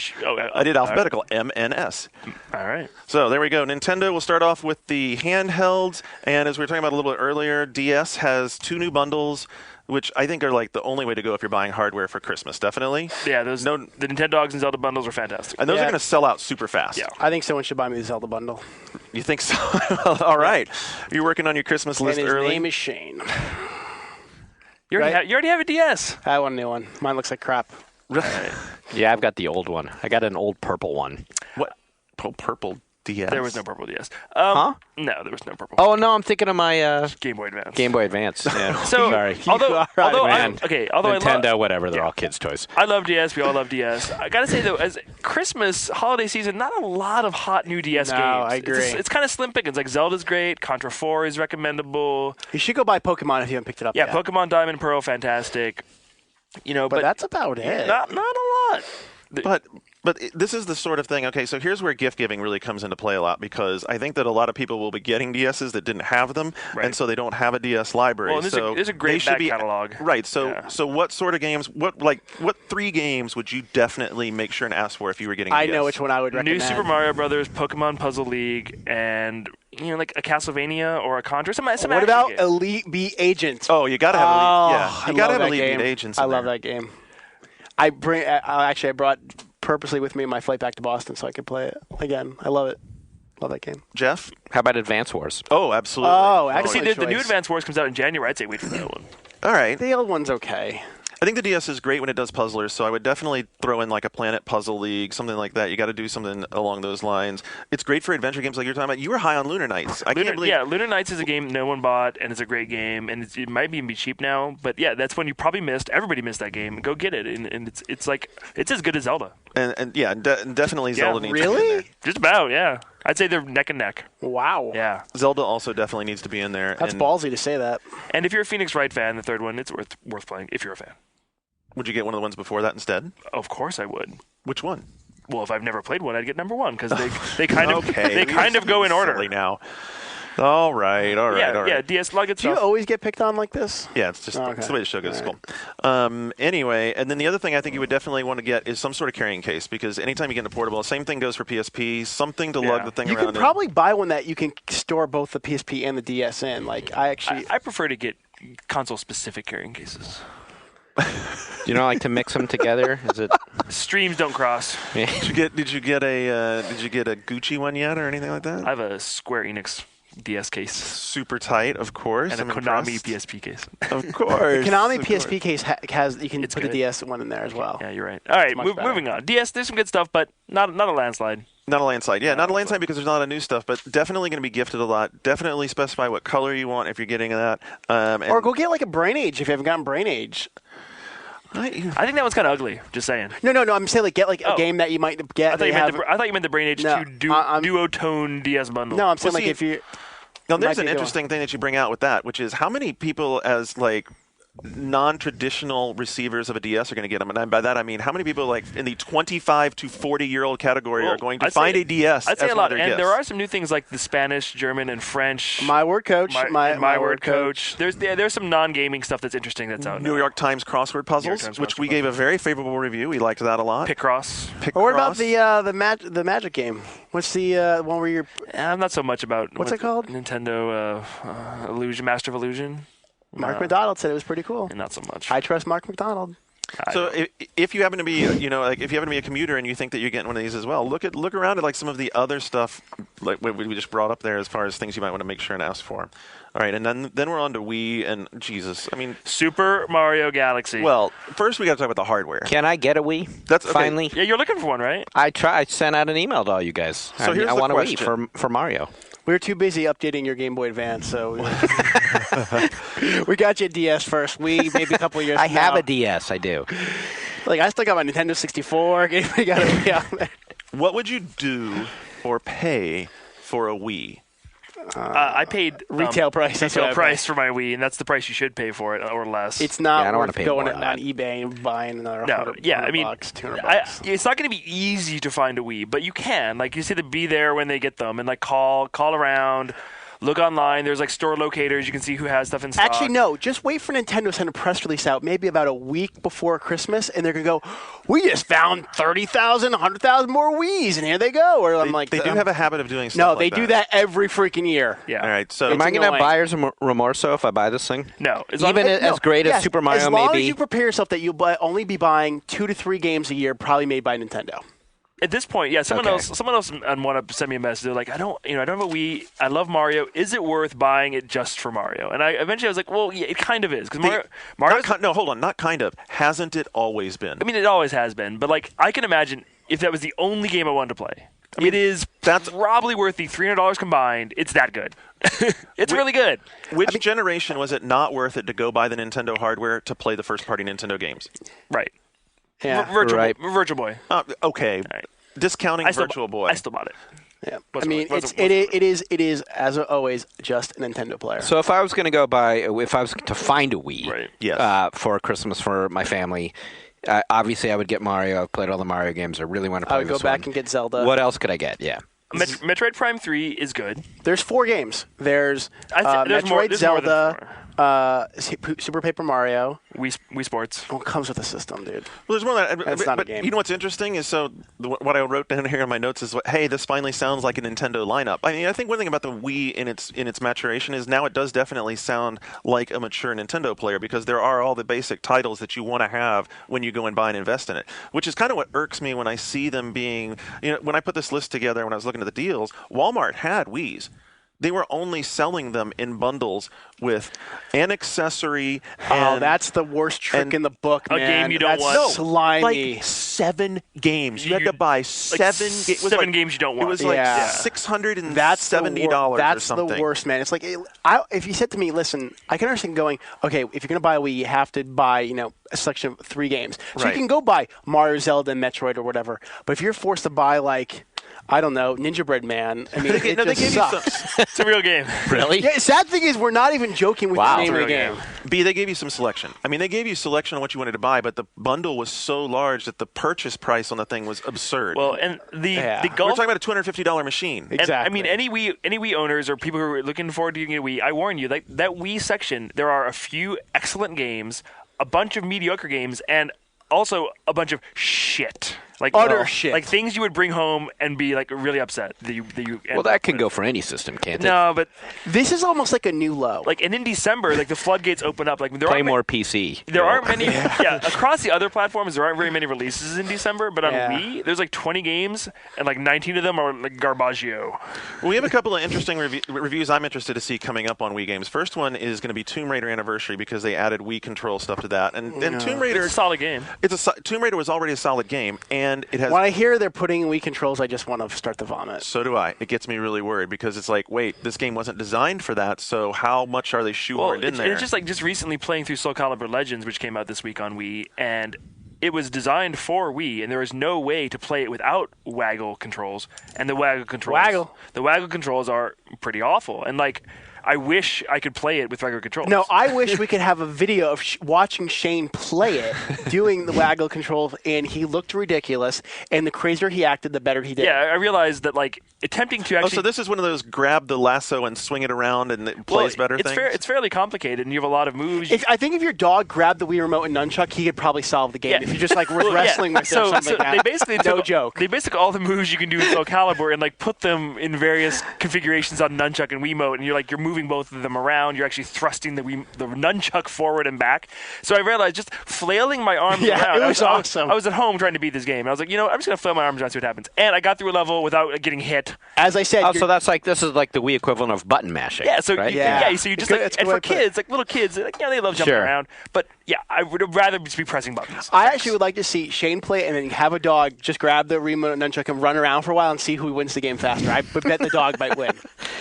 I did alphabetical, MNS. All right. So there we go. Nintendo, we'll start off with the handhelds. And as we were talking about a little bit earlier, DS has two new bundles, which I think are like the only way to go if you're buying hardware for Christmas, definitely. Yeah, the Nintendogs and Zelda bundles are fantastic. And those are going to sell out super fast. Yeah. I think someone should buy me the Zelda bundle. You think so? All right. You're working on your Christmas list early. His name is Shane. You already have a DS. I want a new one. Mine looks like crap. Yeah, I've got the old one. I got an old purple one. What? Oh, purple DS. There was no purple DS. Huh? No, there was no purple. Oh no, I'm thinking of my Game Boy Advance. Game Boy Advance. Yeah. So, Sorry. although man. although Nintendo, whatever, they're all kids' toys. I love DS. We all love DS. I gotta say though, as Christmas holiday season, not a lot of hot new DS games. I agree. It's kind of slim pickings. Like Zelda's great. Contra 4 is recommendable. You should go buy Pokemon if you haven't picked it up Yeah, yet. Pokemon Diamond and Pearl, fantastic. But that's about it. not a lot. But this is the sort of thing. Okay, so here's where gift giving really comes into play a lot, because I think that a lot of people will be getting DSs that didn't have them, Right. and so they don't have a DS library. Well, there's a great they should back be, catalog. Right. So Yeah. so what sort of games? What 3 games would you definitely make sure and ask for if you were getting? I DS? know which one I would recommend. New Super Mario Brothers, Pokemon Puzzle League, and like a Castlevania or a Contra. Some What action about games. Elite Beat Agent? Oh, you gotta have I you gotta love have that Elite Beat game. Agents. I in love there. that game. I brought purposely with me my flight back to Boston so I could play it again. I love it. Love that game. Jeff. How about Advance Wars? Oh, absolutely. Oh, See, excellent the new choice. Advance Wars comes out in January. I'd say wait for that one. All right. The old one's okay. I think the DS is great when it does puzzlers, so I would definitely throw in like a Planet Puzzle League, something like that. You got to do something along those lines. It's great for adventure games like you're talking about. You were high on Lunar Knights. I can't believe. Yeah, Lunar Knights is a game no one bought, and it's a great game, and it might even be cheap now. But yeah, that's when you probably missed. Everybody missed that game. Go get it, and it's like it's as good as Zelda. And yeah, definitely Yeah, Zelda needs to be in really? there. Just about, yeah. I'd say they're neck and neck. Wow. Yeah. Zelda also definitely needs to be in there. That's and ballsy to say that. And if you're a Phoenix Wright fan, the third one, it's worth playing if you're a fan. Would you get one of the ones before that instead? Of course I would. Which one? Well, if I've never played one, I'd get number one because they kind of Okay, they kind of go in order. Silly now. All right. Yeah, DS log Do you itself. always get picked on like this? Yeah, it's just Oh, okay. it's the way the show goes. It's cool. Anyway, and then the other thing I think you would definitely want to get is some sort of carrying case, because anytime you get into portable, same thing goes for PSP, something to lug Yeah. the thing You around can in. probably buy one that you can store both the PSP and the DS in. Like I actually, I prefer to get console-specific carrying cases. You don't like to mix them together? Is it? Streams don't cross. Did you get a Gucci one yet or anything like that? I have a Square Enix DS case Super tight, of course. and a I'm Konami impressed. PSP case. Of course. Konami of course. PSP case has you can It's put good. the DS one in there as well. Yeah, you're right. All right, much better. moving on. DS, there's some good stuff, but not a landslide. Not a landslide. Yeah, not a landslide because there's not a lot of new stuff, but definitely going to be gifted a lot. Definitely specify what color you want if you're getting that. And Or go get like a Brain Age if you haven't gotten Brain Age. I think that one's kind of ugly. Just saying. No. I'm saying like get like a Oh. game that you might get. I thought you meant the Brain Age No, 2 I'm- Duotone DS bundle. No, I'm saying Well, like see, if you. Now, there's might an be interesting thing that you bring out with that, which is how many people as like non-traditional receivers of a DS are going to get them, and by that I mean how many people like in the 25 to 40-year-old category Well, are going to I'd find say- a DS. I'd say as a one lot, of their and gifts. there are some new things like the Spanish, German, and French. My Word Coach. My Word Coach. There's some non-gaming stuff that's interesting that's out New now. York Times crossword puzzles, Times which crossword we gave a very favorable review. We liked that a lot. Picross. Or what about Picross. the Magic game? What's the one where you're? I'm not so much about What's it called? Nintendo Illusion, Master of Illusion. Mark McDonald said it was pretty cool. Not so much. I trust Mark McDonald. So if you happen to be, like if you happen to be a commuter and you think that you're getting one of these as well, look around at like some of the other stuff like what we just brought up there as far as things you might want to make sure and ask for. All right, and then we're on to Wii and Jesus. I mean, Super Mario Galaxy. well, first we got to talk about the hardware. Can I get a Wii? That's okay. Finally. yeah, you're looking for one, right? I sent out an email to all you guys. So here's I the want a Wii question. for Mario. We were too busy updating your Game Boy Advance, so we got you a DS first. We maybe a couple of years. I from have now. a DS. I do. Like I still got my Nintendo 64. We got a Wii out there. What would you do or pay for a Wii? I paid Retail price, that's what Retail I price for my Wii, and that's the price you should pay for it, or less. It's not Yeah, I don't wanna worth pay going more on than that. eBay and buying another no, 100, yeah, I 100 mean, bucks, 200 bucks. it's not going to be easy to find a Wii, but you can. Like you see, to be there when they get them, and like call around, look online. There's like store locators. You can see who has stuff in stock. Actually, no. Just wait for Nintendo to send a press release out maybe about a week before Christmas, and they're going to go, we just found 30,000, 100,000 more Wiis, and here they go. Or I'm like, They do have a habit of doing stuff No, like they do that every freaking year. Yeah. All right, so Am I going to have annoying. buyer's remorso if I buy this thing? No, as long Even as, as great as Yes, Super Mario as long may as be. you prepare yourself that you'll only be buying 2 to 3 games a year, probably made by Nintendo. at this point, yeah, someone Okay. else want to send me a message. They're like, I don't have a Wii. I love Mario. Is it worth buying it just for Mario? And I eventually was like, well, yeah, it kind of is because Mario. no, hold on, not kind of. Hasn't it always been? I mean, it always has been, but like I can imagine if that was the only game I wanted to play, It is probably worth the $300 combined. It's that good. It's really good. Which generation was it not worth it to go buy the Nintendo hardware to play the first-party Nintendo games? Right. Yeah. Virtual Boy. Okay. Right. Discounting Virtual Boy. I still bought it. Yeah. Wasn't It is as always just a Nintendo player. So if I was going to if I was to find a Wii Right. Yes. for Christmas for my family, obviously I would get Mario. I've played all the Mario games. I really want to play I would go this back one. and get Zelda. What else could I get? Yeah. Metroid Prime 3 is good. There's 4 games. There's There's Metroid, more than Zelda, Super Paper Mario. Wii Sports. Well, it comes with a system, dude. Well, there's more than that. That's not a but game. You know what's interesting is what I wrote down here in my notes is, hey, this finally sounds like a Nintendo lineup. I mean, I think one thing about the Wii in its maturation is now it does definitely sound like a mature Nintendo player because there are all the basic titles that you want to have when you go and buy and invest in it, which is kind of what irks me when I see them being, when I put this list together when I was looking at the deals, Walmart had Wiis. They were only selling them in bundles with an accessory. And, that's the worst trick in the book, a man. game you don't that's want. Slimy. like 7 games. You had to buy 7 games. Seven games you don't want. It was like Yeah. $670 That's or something. the worst, man. It's like if you said to me, listen, I can understand going, okay, if you're going to buy a Wii, you have to buy, a selection of 3 games. So Right. you can go buy Mario, Zelda, and Metroid or whatever. But if you're forced to buy, like, I don't know, Ninja Bread Man, I mean, it No, they just gave you sucks. It's a real game. Really? Yeah, sad thing is we're not even joking with Wow. the name of the It's a real game. game. They gave you some selection. I mean, they gave you selection on what you wanted to buy, but the bundle was so large that the purchase price on the thing was absurd. Well, and the we're golf. talking about a $250 machine. Exactly. And, I mean, any Wii owners or people who are looking forward to getting a Wii, I warn you, like that Wii section, there are a few excellent games, a bunch of mediocre games, and also a bunch of shit. Like Utter shit. Like things you would bring home and be like really upset that you Well, that can go for any system, can't it? No, but This is almost like a new low. like and in December, like the floodgates open up. Like there Play aren't more PC. There aren't many. Yeah, across the other platforms, there aren't very many releases in December. But on Yeah. Wii, there's like 20 games, and like 19 of them are like garbaggio. We have a couple of interesting reviews I'm interested to see coming up on Wii games. First one is going to be Tomb Raider Anniversary because they added Wii control stuff to that. And Tomb Raider, It's a solid game. Tomb Raider was already a solid game, and it has. When I hear they're putting Wii controls, I just want to start to vomit. So do I. It gets me really worried because it's like, wait, this game wasn't designed for that. So how much are they shoehorned in there? It's just like just recently playing through Soul Calibur Legends, which came out this week on Wii, and it was designed for Wii, and there is no way to play it without waggle controls. And the waggle controls are pretty awful. And like, I wish I could play it with regular controls. No, I wish we could have a video of watching Shane play it, doing the waggle control, and he looked ridiculous. And the crazier he acted, the better he did. Yeah, I realized that like attempting to actually. so this is one of those grab the lasso and swing it around and it plays better it's things? It's fairly complicated, and you have a lot of moves. I think if your dog grabbed the Wii remote and nunchuck, he could probably solve the game. Yeah. If you're just like Well, wrestling yeah. with it or something like they that. basically no took, joke. They basically all the moves you can do in Soul Calibur and like put them in various configurations on nunchuck and Wiimote, and you're moving both of them around. You're actually thrusting the nunchuck forward and back. So I realized just flailing my arms around. It was awesome. I was at home trying to beat this game. I was like, I'm just gonna flail my arms around, see what happens. And I got through a level without getting hit. As I said, Oh, so this is like the Wii equivalent of button mashing. Yeah, so right? so you just It's a good and way for to put it. kids, like little kids, they love jumping Sure. around. But yeah, I would rather just be pressing buttons. I actually would like to see Shane play it and then have a dog just grab the remote and nunchuck and run around for a while and see who wins the game faster. I would bet the dog might win.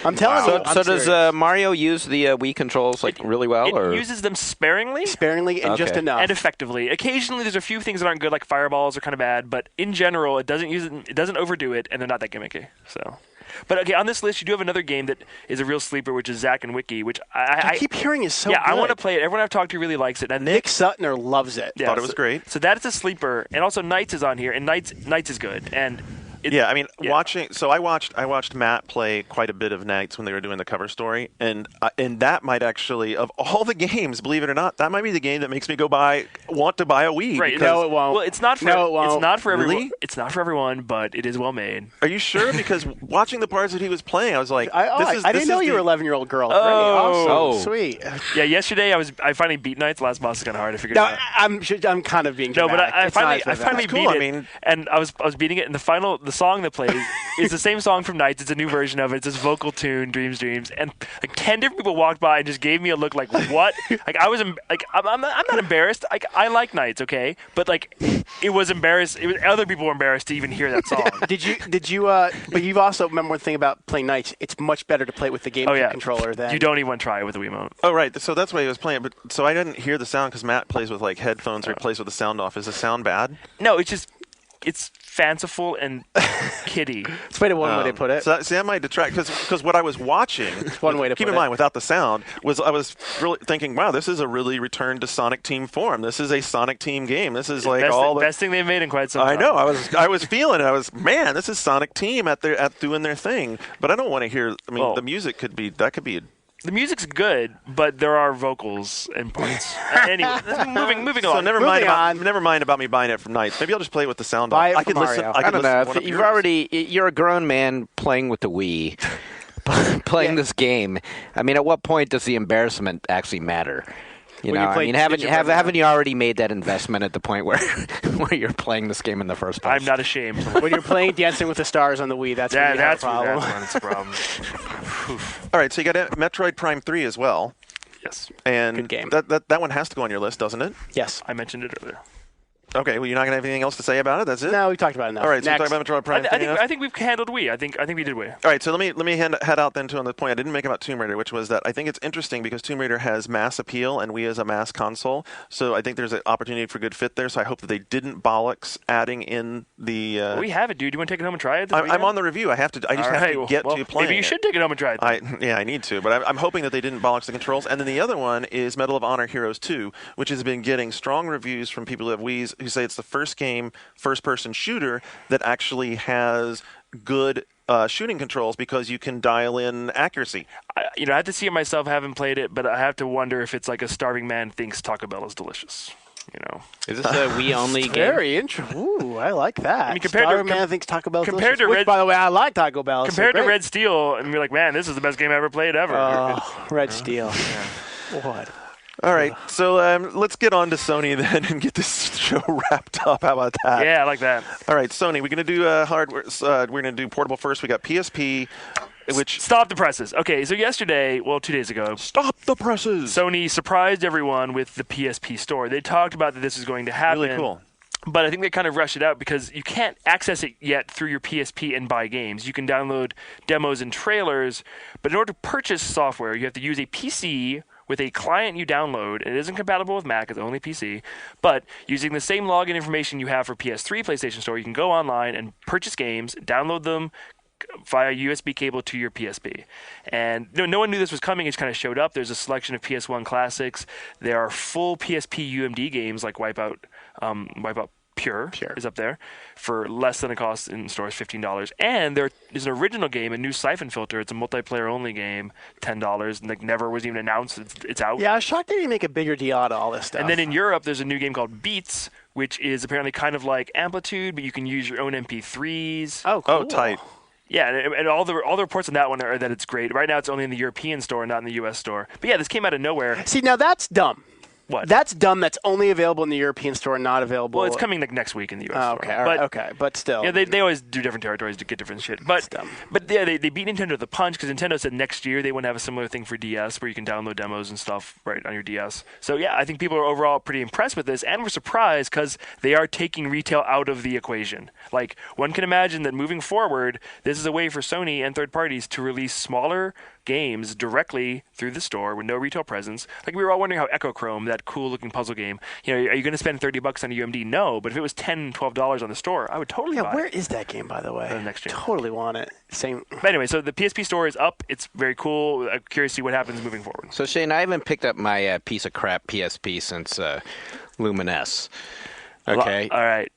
I'm telling you. I'm So does serious. Mario use the Wii controls really well? It or? uses them sparingly. sparingly and just Okay. enough. And effectively. Occasionally, there's a few things that aren't good, like fireballs are kind of bad. But in general, it doesn't use it. It doesn't overdo it, and they're not that gimmicky. So, but okay, on this list, you do have another game that is a real sleeper, which is Zack and Wiki, which I keep hearing is so yeah, good. I want to play it. Everyone I've talked to really likes it. And Nick Sutner loves it. yeah, Thought it was great. So that's a sleeper, and also Knights is on here, and Knights is good. And Yeah, I mean, yeah. watching. So I watched Matt play quite a bit of Knights when they were doing the cover story, and that might actually, of all the games, believe it or not, that might be the game that makes me want to buy a Wii. Right. because- No, it won't. Well, it's not for No, it won't. It's not for everyone. Really? It's not for everyone, but it is well made. Are you sure? Because watching the parts that he was playing, I was like, I didn't know you were an 11-year-old girl. Great. Oh. Awesome. Sweet. Yeah, yesterday I finally beat Knights. The last boss is kind of hard. I figured No, it out. I'm kind of being No, but dramatic. I It's not finally as bad. I finally That's beat cool. it. I mean- and I was beating it, and the the song that plays is the same song from Nights. It's a new version of it. It's this vocal tune, Dreams, Dreams, and like 10 different people walked by and just gave me a look like, what? Like I was like, I'm not embarrassed. Like I like Nights, okay, but like it was embarrassed. Other people were embarrassed to even hear that song. Did you? But you've also remember one thing about playing Nights. It's much better to play with the GameCube controller than you don't even want to try it with the Wiimote. Oh, right. So that's why he was playing. But so I didn't hear the sound because Matt plays with like headphones or he plays with the sound off. Is the sound bad? No, it's fanciful and kiddie. It's one way to put it. So that might detract because what I was watching. One way to keep put in it. mind without the sound was I was really thinking, wow, this is a really return to Sonic Team form. This is a Sonic Team game. This is like best thing they've made in quite some time. I know. I was feeling it. Man, this is Sonic Team at doing their thing. But I don't want to hear. I mean, the music could be. The music's good, but there are vocals and parts. Anyway, moving So on. never mind about me buying it from Nights. Maybe I'll just play it with the sound Buy off. it I could for listen. Mario. I don't know. If You're a grown man playing with the Wii, playing this game. I mean, at what point does the embarrassment actually matter? You When know, you play I mean, Digital River. haven't you already made that investment at the point where you're playing this game in the first place? I'm not ashamed. When you're playing Dancing with the Stars on the Wii, that's when you have a problem. That's the problem. All right, so you got Metroid Prime 3 as well. Yes, And Good game. That one has to go on your list, doesn't it? Yes. I mentioned it earlier. Okay, well, you're not going to have anything else to say about it? That's it? No, we talked about it enough. All right, so we're Next. talking about Metroid Prime 3 enough? I think we've handled Wii. I think we did Wii. All right, so let me head out then to on the point I didn't make about Tomb Raider, which was that I think it's interesting because Tomb Raider has mass appeal and Wii is a mass console. So I think there's an opportunity for good fit there. So I hope that they didn't bollocks adding in the. We have it, dude. Do you want to take it home and try it? I'm on the review. I just have to get to playing. Maybe you should take it home and try it. I need to, but I'm hoping that they didn't bollocks the controls. And then the other one is Medal of Honor Heroes 2, which has been getting strong reviews from people who have Wii's who say it's the first-person shooter that actually has good shooting controls because you can dial in accuracy. I have to see it myself. I haven't played it, but I have to wonder if it's like a starving man thinks Taco Bell is delicious. Is this a Wii only game? Very interesting. Ooh, I like that. I mean, compared to- Starving Man thinks Taco Bell. compared to Which, Red- by the way, I like Taco Bell. It's Compared to great. Red Steel, and you're like, man, this is the best game I ever played ever. Red Steel. What? All right, so let's get on to Sony then and get this show wrapped up. How about that? Yeah, I like that. All right, Sony, we're going to do hardware. We're going to do portable first. We got PSP, which Stop the presses. Okay, so yesterday, 2 days ago, stop the presses. Sony surprised everyone with the PSP store. They talked about that this is going to happen. Really cool. But I think they kind of rushed it out because you can't access it yet through your PSP and buy games. You can download demos and trailers, but in order to purchase software, you have to use a PC with a client you download. It isn't compatible with Mac, it's only PC. But using the same login information you have for PS3 PlayStation Store, you can go online and purchase games, download them via USB cable to your PSP. And no one knew this was coming. It just kind of showed up. There's a selection of PS1 classics. There are full PSP UMD games like Wipeout Pure is up there for less than it costs in stores, $15. And there is an original game, a new Siphon Filter. It's a multiplayer only game, $10, and never was even announced. It's out. Yeah, I was shocked they didn't make a bigger deal out of all this stuff. And then in Europe, there's a new game called Beats, which is apparently kind of like Amplitude, but you can use your own MP3s. Oh, cool. Oh, tight. Yeah, and all the reports on that one are that it's great. Right now, it's only in the European store, not in the U.S. store. But yeah, this came out of nowhere. See, now that's dumb. What? That's dumb. That's only available in the European store and not available. Well, it's coming next week in the U.S. Oh, store. okay, all right, okay, but still. Yeah, they always do different territories to get different shit. But dumb. yeah, they beat Nintendo to the punch because Nintendo said next year they want to have a similar thing for DS where you can download demos and stuff right on your DS. So yeah, I think people are overall pretty impressed with this, and we're surprised because they are taking retail out of the equation. Like, one can imagine that moving forward, this is a way for Sony and third parties to release smaller games directly through the store with no retail presence. Like, we were all wondering how Echochrome, that cool looking puzzle game, are you going to spend $30 on a UMD? No, but if it was $10, $12 on the store, I would totally buy where it. is that game, by the way? Next gen. Totally want it. Same. But anyway, so the PSP store is up. It's very cool. I'm curious to see what happens moving forward. So Shane, I haven't picked up my piece of crap PSP since Luminous. Okay. All right.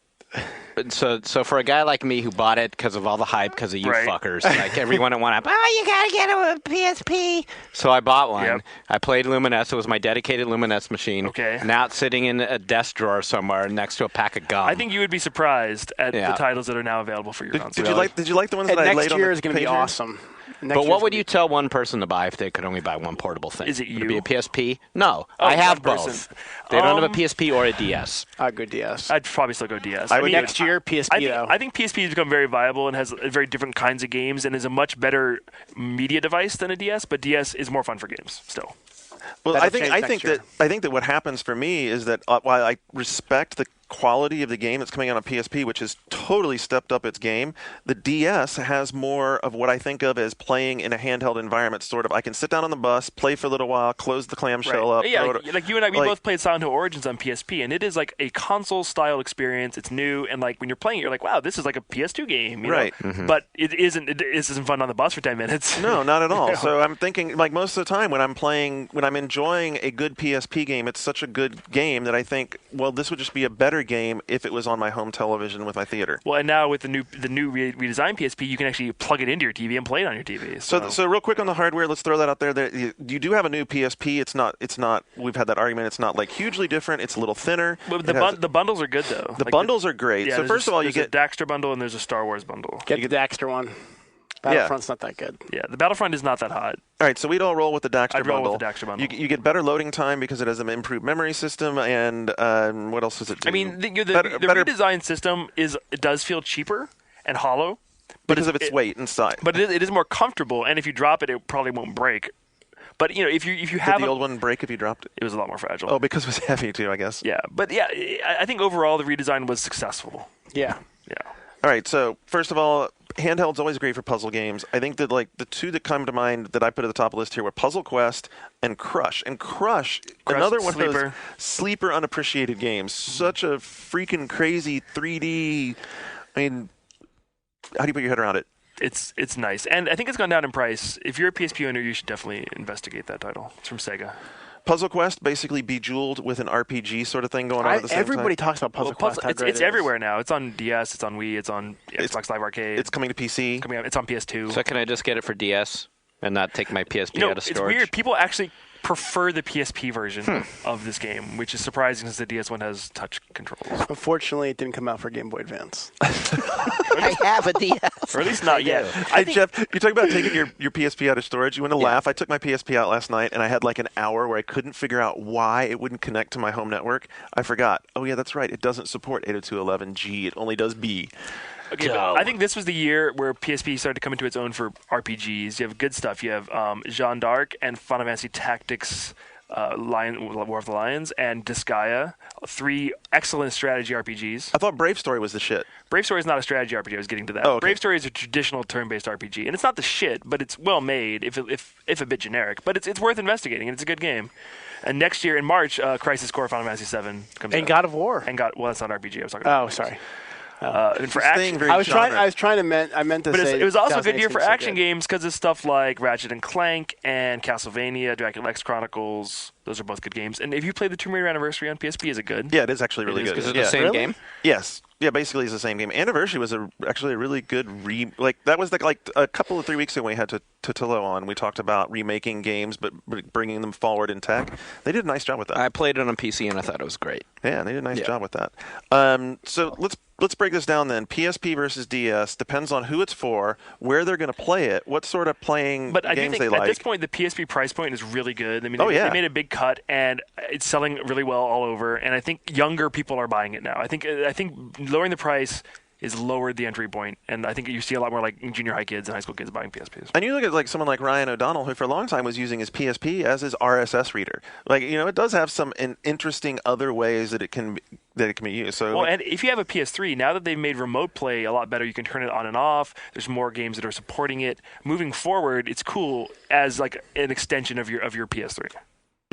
So for a guy like me who bought it because of all the hype, because of you Right. fuckers, like everyone at one up, you gotta get a PSP. So I bought one. Yep. I played Luminous. It was my dedicated Luminous machine. Okay. Now it's sitting in a desk drawer somewhere next to a pack of gum. I think you would be surprised at Yeah. the titles that are now available for your console. Did you like the ones And that I next laid on year the is going to be page here? awesome. Next But year's what would gonna you tell one person to buy if they could only buy one portable thing? Is it Would it be you? a PSP? No, Oh, I have one both. person. They don't have a PSP or a DS. I'd go DS. I'd probably still go DS. I would Next year, PSP though. I think PSP has become very viable and has very different kinds of games and is a much better media device than a DS. But DS is more fun for games still. Well, That'll I think change next I think that what happens for me is that while I respect the quality of the game that's coming out on PSP, which has totally stepped up its game, the DS has more of what I think of as playing in a handheld environment. Sort of, I can sit down on the bus, play for a little while, close the clamshell up. Yeah, throw it- like you and I, we like- both played Silent Hill Origins on PSP, and it is like a console-style experience. It's new, and like when you're playing it, you're like, wow, this is like a PS2 game, you know? Right. But it isn't. It isn't fun on the bus for 10 minutes. No, not at all. So I'm thinking, like most of the time when I'm enjoying a good PSP game, it's such a good game that I think, well, this would just be a better game if it was on my home television with my theater. Well, and now with the new redesigned PSP, you can actually plug it into your TV and play it on your TV. So real quick on the hardware, let's throw that out there. You do have a new PSP. It's not. We've had that argument. It's not like hugely different. It's a little thinner. But It has- the bundles are good though. the Like bundles are great. yeah, So there's first of all, you there's get a Daxter bundle and there's a Star Wars bundle. Get the Daxter one. Battlefront's not that good. Yeah, the Battlefront is not that hot. all right. So we'd all roll with the Daxter I'd roll bundle. with the Daxter bundle. You get better loading time because it has an improved memory system, and what else does it do? I mean, the better redesigned system it does feel cheaper and hollow, but because of its weight and size. But it is more comfortable, and if you drop it, it probably won't break. But you know, if you Did have the old one break if you dropped it? it was a lot more fragile. Oh, because it was heavy too, I guess. Yeah, but yeah, I think overall the redesign was successful. Yeah. Yeah. All right, so first of all, handheld's always great for puzzle games. I think that like the two that come to mind that I put at the top of the list here were Puzzle Quest and Crush. And Crush another one of those sleeper. sleeper unappreciated games. Such a freaking crazy 3D. I mean, how do you put your head around it? It's nice, and I think it's gone down in price. If you're a PSP owner, you should definitely investigate that title. It's from Sega. Puzzle Quest, basically Bejeweled with an RPG sort of thing going on at the same Everybody time. talks about Puzzle Quest. How great It's it is. everywhere now. It's on DS. It's on Wii. It's on Xbox Live Arcade. It's coming to PC. coming out. It's on PS2. So can I just get it for DS and not take my PSP You know, out of it's storage? weird. People actually prefer the PSP version of this game, which is surprising since the DS one has touch controls. Unfortunately, it didn't come out for Game Boy Advance. I have a DS. Or at least not yet. Hey, Jeff, you talk about taking your PSP out of storage. You want to laugh? I took my PSP out last night, and I had like an hour where I couldn't figure out why it wouldn't connect to my home network. I forgot. Oh, yeah, that's right. It doesn't support 802.11g. It only does B. Okay, but I think this was the year where PSP started to come into its own for RPGs. You have good stuff. You have Jeanne d'Arc and Final Fantasy Tactics, War of the Lions, and Disgaea. 3 excellent strategy RPGs. I thought Brave Story was the shit. Brave Story is not a strategy RPG. I was getting to that. Oh, okay. Brave Story is a traditional turn-based RPG, and it's not the shit, but it's well made, if a bit generic. But it's worth investigating, and it's a good game. And next year in March, Crisis Core Final Fantasy VII comes out. And God of War. Well, that's not RPG. I was talking about. Oh, sorry. And for Staying action, very I was genre. trying to I meant to but say it was also a good year 2018 for was so action good. games because of stuff like Ratchet and Clank and Castlevania, Dracula X Chronicles. Those are both good games. And if you played the Tomb Raider Anniversary on PSP, is it good? Yeah, it is actually really It is good. Is it yeah. the same Really? game? Yes. Yeah, basically it's the same game. Anniversary was actually a really good that was like a couple of 3 weeks ago when we had Totillo on. We talked about remaking games but bringing them forward in tech. They did a nice job with that. I played it on PC and I thought it was great. Yeah, they did a nice Yeah. job with that. So let's break this down then. PSP versus DS depends on who it's for, where they're going to play it, what sort of playing But I do games think they at like. this point the PSP price point is really good. I mean, Oh, yeah. they made a big cut and it's selling really well all over. And I think younger people are buying it now. I think lowering the price is lowered the entry point, and I think you see a lot more like junior high kids and high school kids buying PSPs. And you look at like someone like Ryan O'Donnell, who for a long time was using his PSP as his RSS reader. Like, it does have some interesting other ways that it can be used. So Well, and if you have a PS3, now that they've made remote play a lot better, you can turn it on and off. There's more games that are supporting it. Moving forward, it's cool as like an extension of your PS3.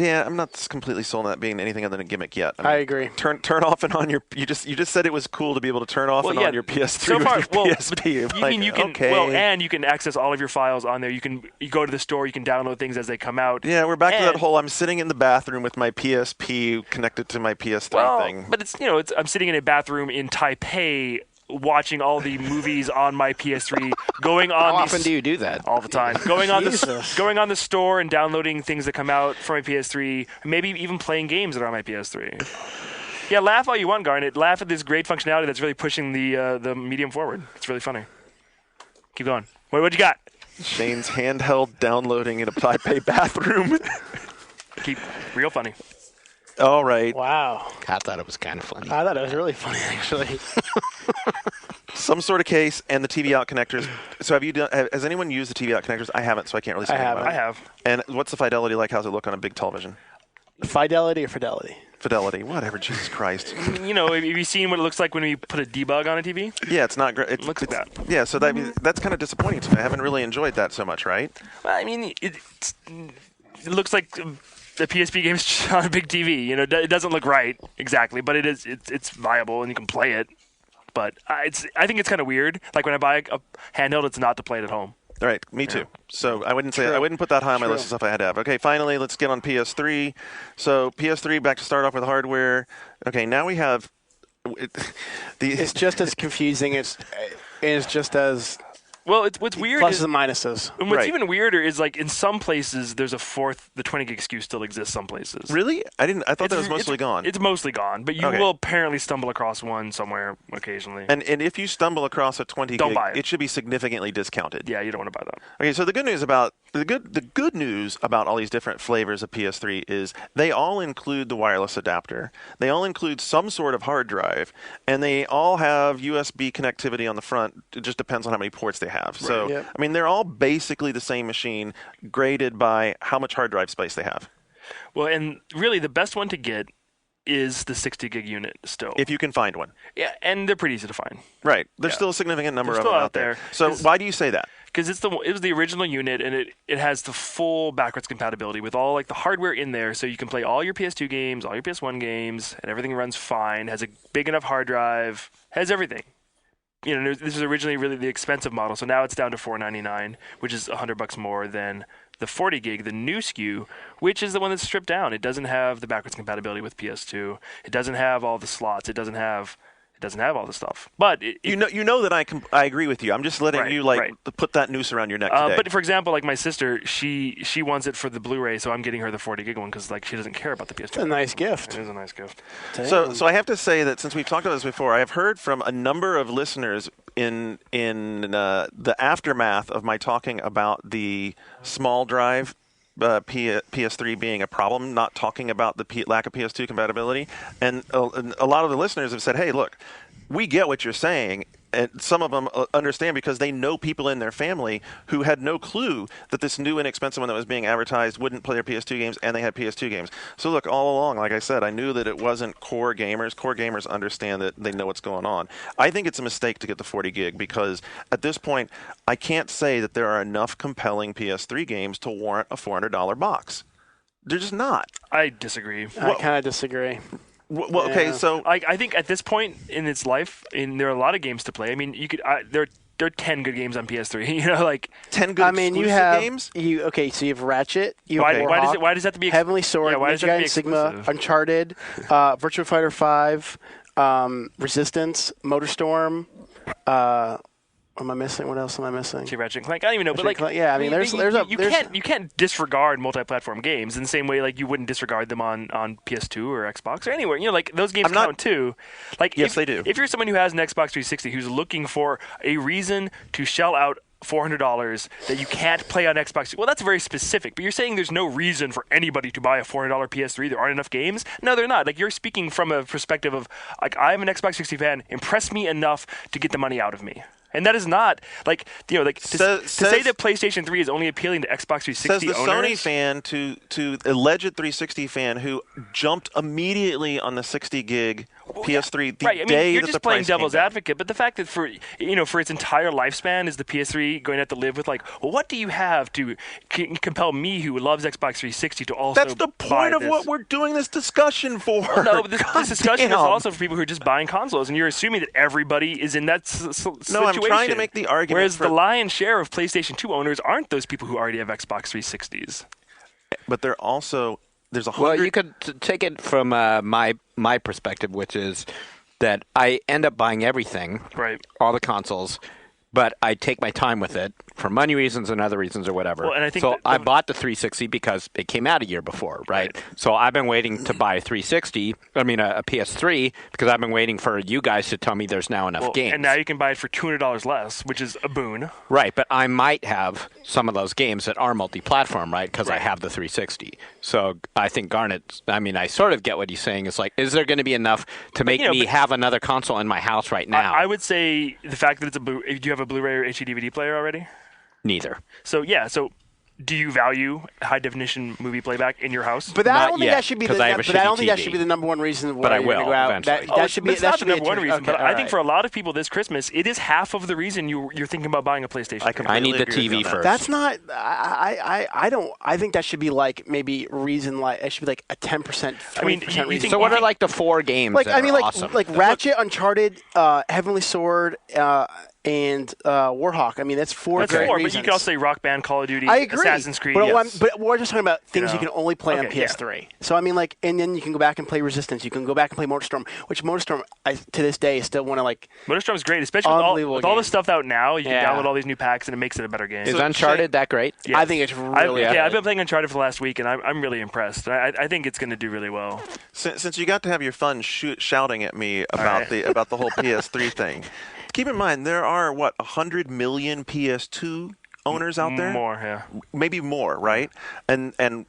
yeah, I'm not completely sold on that being anything other than a gimmick yet. I agree. Turn off and on your. You just said it was cool to be able to turn off and on your PS3 so far, with your well, PSP. but you can okay. and you can access all of your files on there. You go to the store, you can download things as they come out. Yeah, we're back to that And- whole. I'm sitting in the bathroom with my PSP connected to my PS3 well, thing. but it's I'm sitting in a bathroom in Taipei watching all the movies on my PS3, going on How these- often do you do that? all the time. Going on Jesus. going on the store and downloading things that come out from my PS3, maybe even playing games that are on my PS3. Yeah, laugh all you want, Garnet. Laugh at this great functionality that's really pushing the medium forward. It's really funny. Keep going. Wait, what you got? Shane's handheld downloading in a Taipei bathroom. Keep real funny. All right. Wow. I thought it was kind of funny. I thought it was really funny, actually. Some sort of case and the TV out connectors. So has anyone used the TV out connectors? I haven't, so I can't really say anything about I it. have. And what's the fidelity like? How's it look on a big television? Fidelity or fidelity? Fidelity. Whatever, Jesus Christ. Have you seen what it looks like when we put a debug on a TV? Yeah, it's not great. It looks like that. Yeah, so that's kind of disappointing to me. I haven't really enjoyed that so much, right? Well, I mean, it looks like the PSP game's on a big TV. It doesn't look right exactly, but it's viable and you can play it. But I think it's kind of weird. Like when I buy a handheld, it's not to play it at home. All right, me too. So I wouldn't put that high on my list of stuff I had to have. Okay, finally, let's get on PS3. So PS3, back to start off with hardware. Okay, now we have It's just as confusing. It's just as Well, what's weird pluses is, and minuses. and what's Right. even weirder is like in some places there's a fourth. The 20 gig SKU still exists some places. Really? I thought that was mostly gone. It's mostly gone, but you Okay. will apparently stumble across one somewhere occasionally. And if you stumble across a 20 Don't gig, buy it. it should be significantly discounted. Yeah, you don't want to buy that. Okay, so the good news about all these different flavors of PS3 is they all include the wireless adapter. They all include some sort of hard drive, and they all have USB connectivity on the front. It just depends on how many ports they have. So, Yep. I mean, they're all basically the same machine, graded by how much hard drive space they have. Well, and really the best one to get is the 60 gig unit still. If you can find one. Yeah, and they're pretty easy to find. Right. There's Yeah. still a significant number They're of them still out out there. So 'Cause- why do you say that? Because it was the original unit, and it has the full backwards compatibility with all like the hardware in there, so you can play all your PS2 games, all your PS1 games, and everything runs fine. Has a big enough hard drive, has everything. This was originally really the expensive model, so now it's down to $499, which is $100 more than the 40 gig, the new SKU, which is the one that's stripped down. It doesn't have the backwards compatibility with PS2. It doesn't have all the slots. It doesn't have all the stuff. But You know that I agree with you. I'm just letting Right, you right. put that noose around your neck today. But for example, like my sister, she wants it for the Blu-ray, so I'm getting her the 40 gig one because like she doesn't care about the PS2. It's a nice gift. It is a nice gift. So I have to say that since we've talked about this before, I have heard from a number of listeners in the aftermath of my talking about the small drive PS3 being a problem, not talking about the lack of PS2 compatibility. And a lot of the listeners have said, hey, look, we get what you're saying. And some of them understand because they know people in their family who had no clue that this new inexpensive one that was being advertised wouldn't play their PS2 games, and they had PS2 games. So look, all along, like I said, I knew that it wasn't core gamers. Core gamers understand that they know what's going on. I think it's a mistake to get the 40 gig because at this point, I can't say that there are enough compelling PS3 games to warrant a $400 box. They're just not. I disagree. I kind of disagree. Well, okay, Yeah. so I think at this point in its life, there are a lot of games to play. I mean, there are 10 good games on PS3. 10 good you exclusive have games? so you have Ratchet. You why, have why does Warhawk, it why does that have to be Heavenly Sword, Yeah, why does Ninja that have to Gaiden be Sigma, exclusive? Uncharted, Virtua Fighter 5, Resistance, MotorStorm. What am I missing? What else am I missing? Ratchet and Clank? I don't even know, but Ratchet and like, Clank, yeah, I mean, you can't disregard multi-platform games in the same way like you wouldn't disregard them on PS2 or Xbox or anywhere. Like those games count too. Like Yes, they do. If you're someone who has an Xbox 360 who's looking for a reason to shell out $400 that you can't play on Xbox. Well, that's very specific, but you're saying there's no reason for anybody to buy a $400 PS3. There aren't enough games. No, they're not. Like you're speaking from a perspective of like I'm an Xbox 360 fan. Impress me enough to get the money out of me. And that is not to say that PlayStation 3 is only appealing to Xbox 360 says the owners. Sony fan to alleged 360 fan who jumped immediately on the 60 gig PS3 the right. I mean, day you're that just the playing price came devil's down. advocate, but the fact that for its entire lifespan is the PS3 going to have to live with like, well, what do you have to compel me who loves Xbox 360 to also That's the point of this? what we're doing this discussion for. Well, no, but this discussion is damn. also for people who are just buying consoles, and you're assuming that everybody is in that situation. No, I'm trying to make the argument Whereas for- the lion's share of PlayStation 2 owners aren't those people who already have Xbox 360s. But they're also there's 100. Well, you could take it from my perspective, which is that I end up buying everything, Right. all the consoles, but I take my time with it. for money reasons and other reasons or whatever. Well, and I think so I bought the 360 because it came out a year before, right? So I've been waiting to buy a PS3 because I've been waiting for you guys to tell me there's now enough games. And now you can buy it for $200 less, which is a boon. Right, but I might have some of those games that are multi-platform, right? Because I have the 360. So I think Garnet, I sort of get what he's saying. It's like, is there going to be enough to make me have another console in my house right now? I would say the fact that do you have a Blu-ray or HD DVD player already? Neither. So do you value high definition movie playback in your house? But I don't think that should be the number one reason why you're going to go out. That should be the number one reason. But I think for a lot of people this Christmas, it is half of the reason you're thinking about buying a PlayStation. I need the TV first. That's not. I don't. I think that should be like maybe reason like it should be like a 10%, 20% reason. So what are like the 4 games? That are awesome? Like Ratchet, Uncharted, Heavenly Sword. And Warhawk. I mean, that's 4 great reasons. But you can also say Rock Band, Call of Duty, I agree. Assassin's Creed. But we're just talking about things you can only play on PS3. Yeah. So I mean, like, and then you can go back and play Resistance. You can go back and play MotorStorm, which MotorStorm to this day still want to like. MotorStorm is great, especially with all the stuff out now. You can download all these new packs, and it makes it a better game. Is Uncharted that great? Yes. I think it's really. I've been playing Uncharted for the last week, and I'm really impressed. I think it's going to do really well. Since you got to have your fun shouting at me about the whole PS3 thing. Keep in mind, there are, 100 million PS2 owners out there? More, yeah. Maybe more, right? And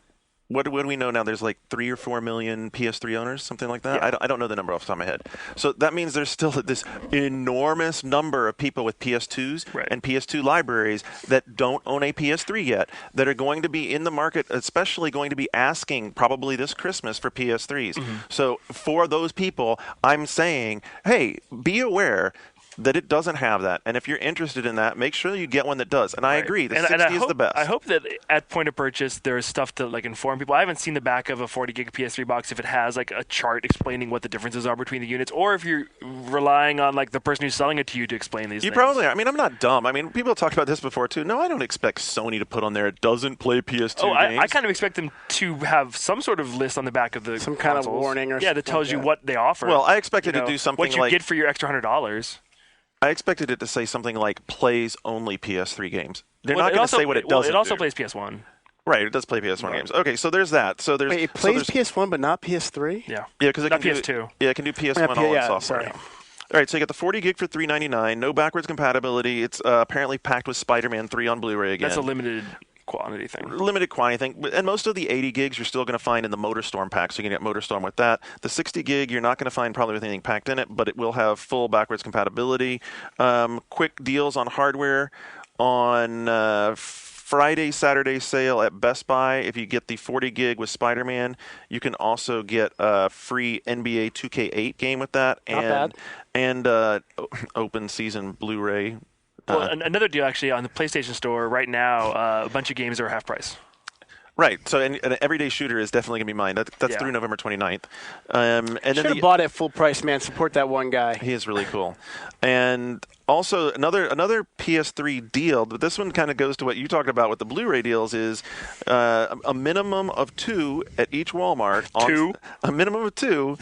what do we know now? There's like 3 or 4 million PS3 owners, something like that? Yeah. I don't know the number off the top of my head. So that means there's still this enormous number of people with PS2s and PS2 libraries that don't own a PS3 yet, that are going to be in the market, especially going to be asking probably this Christmas for PS3s. Mm-hmm. So for those people, I'm saying, hey, be aware that it doesn't have that. And if you're interested in that, make sure you get one that does. And I agree, the 60 is the best. I hope that at point of purchase, there's stuff to like inform people. I haven't seen the back of a 40 gig PS3 box if it has like a chart explaining what the differences are between the units, or if you're relying on like the person who's selling it to you to explain these things. You probably are. I mean, I'm not dumb. I mean, people have talked about this before too. No, I don't expect Sony to put on there it doesn't play PS2 games. I kind of expect them to have some sort of list on the back of the some consoles. kind of warning or that tells you what they offer. Well, I expected to do something what you get for your extra $100. I expected it to say something like plays only PS3 games. They're not going to say what it doesn't. It also plays PS1. Right, it does play PS1 games. Okay, so there's that. So there's it plays PS1 but not PS3? Yeah. Yeah, because it can PS2. It can do PS1 all in software. Sorry. All right, so you got the 40 gig for $399, no backwards compatibility. It's apparently packed with Spider-Man 3 on Blu-ray again. That's a limited quantity thing. Limited quantity thing. And most of the 80 gigs you're still going to find in the MotorStorm pack, so you can get MotorStorm with that. The 60 gig you're not going to find probably with anything packed in it, but it will have full backwards compatibility. Quick deals on hardware on Friday, Saturday sale at Best Buy. If you get the 40 gig with Spider-Man, you can also get a free NBA 2K8 game with that. And open season Blu-ray. Well, another deal actually on the PlayStation Store right now, a bunch of games are half price. Right. So an everyday shooter is definitely going to be mine. That's through November 29th. And should have bought it at full price, man. Support that one guy. He is really cool. And also another PS3 deal, but this one kind of goes to what you talked about with the Blu-ray deals, is a minimum of 2 at each Walmart. A minimum of 2,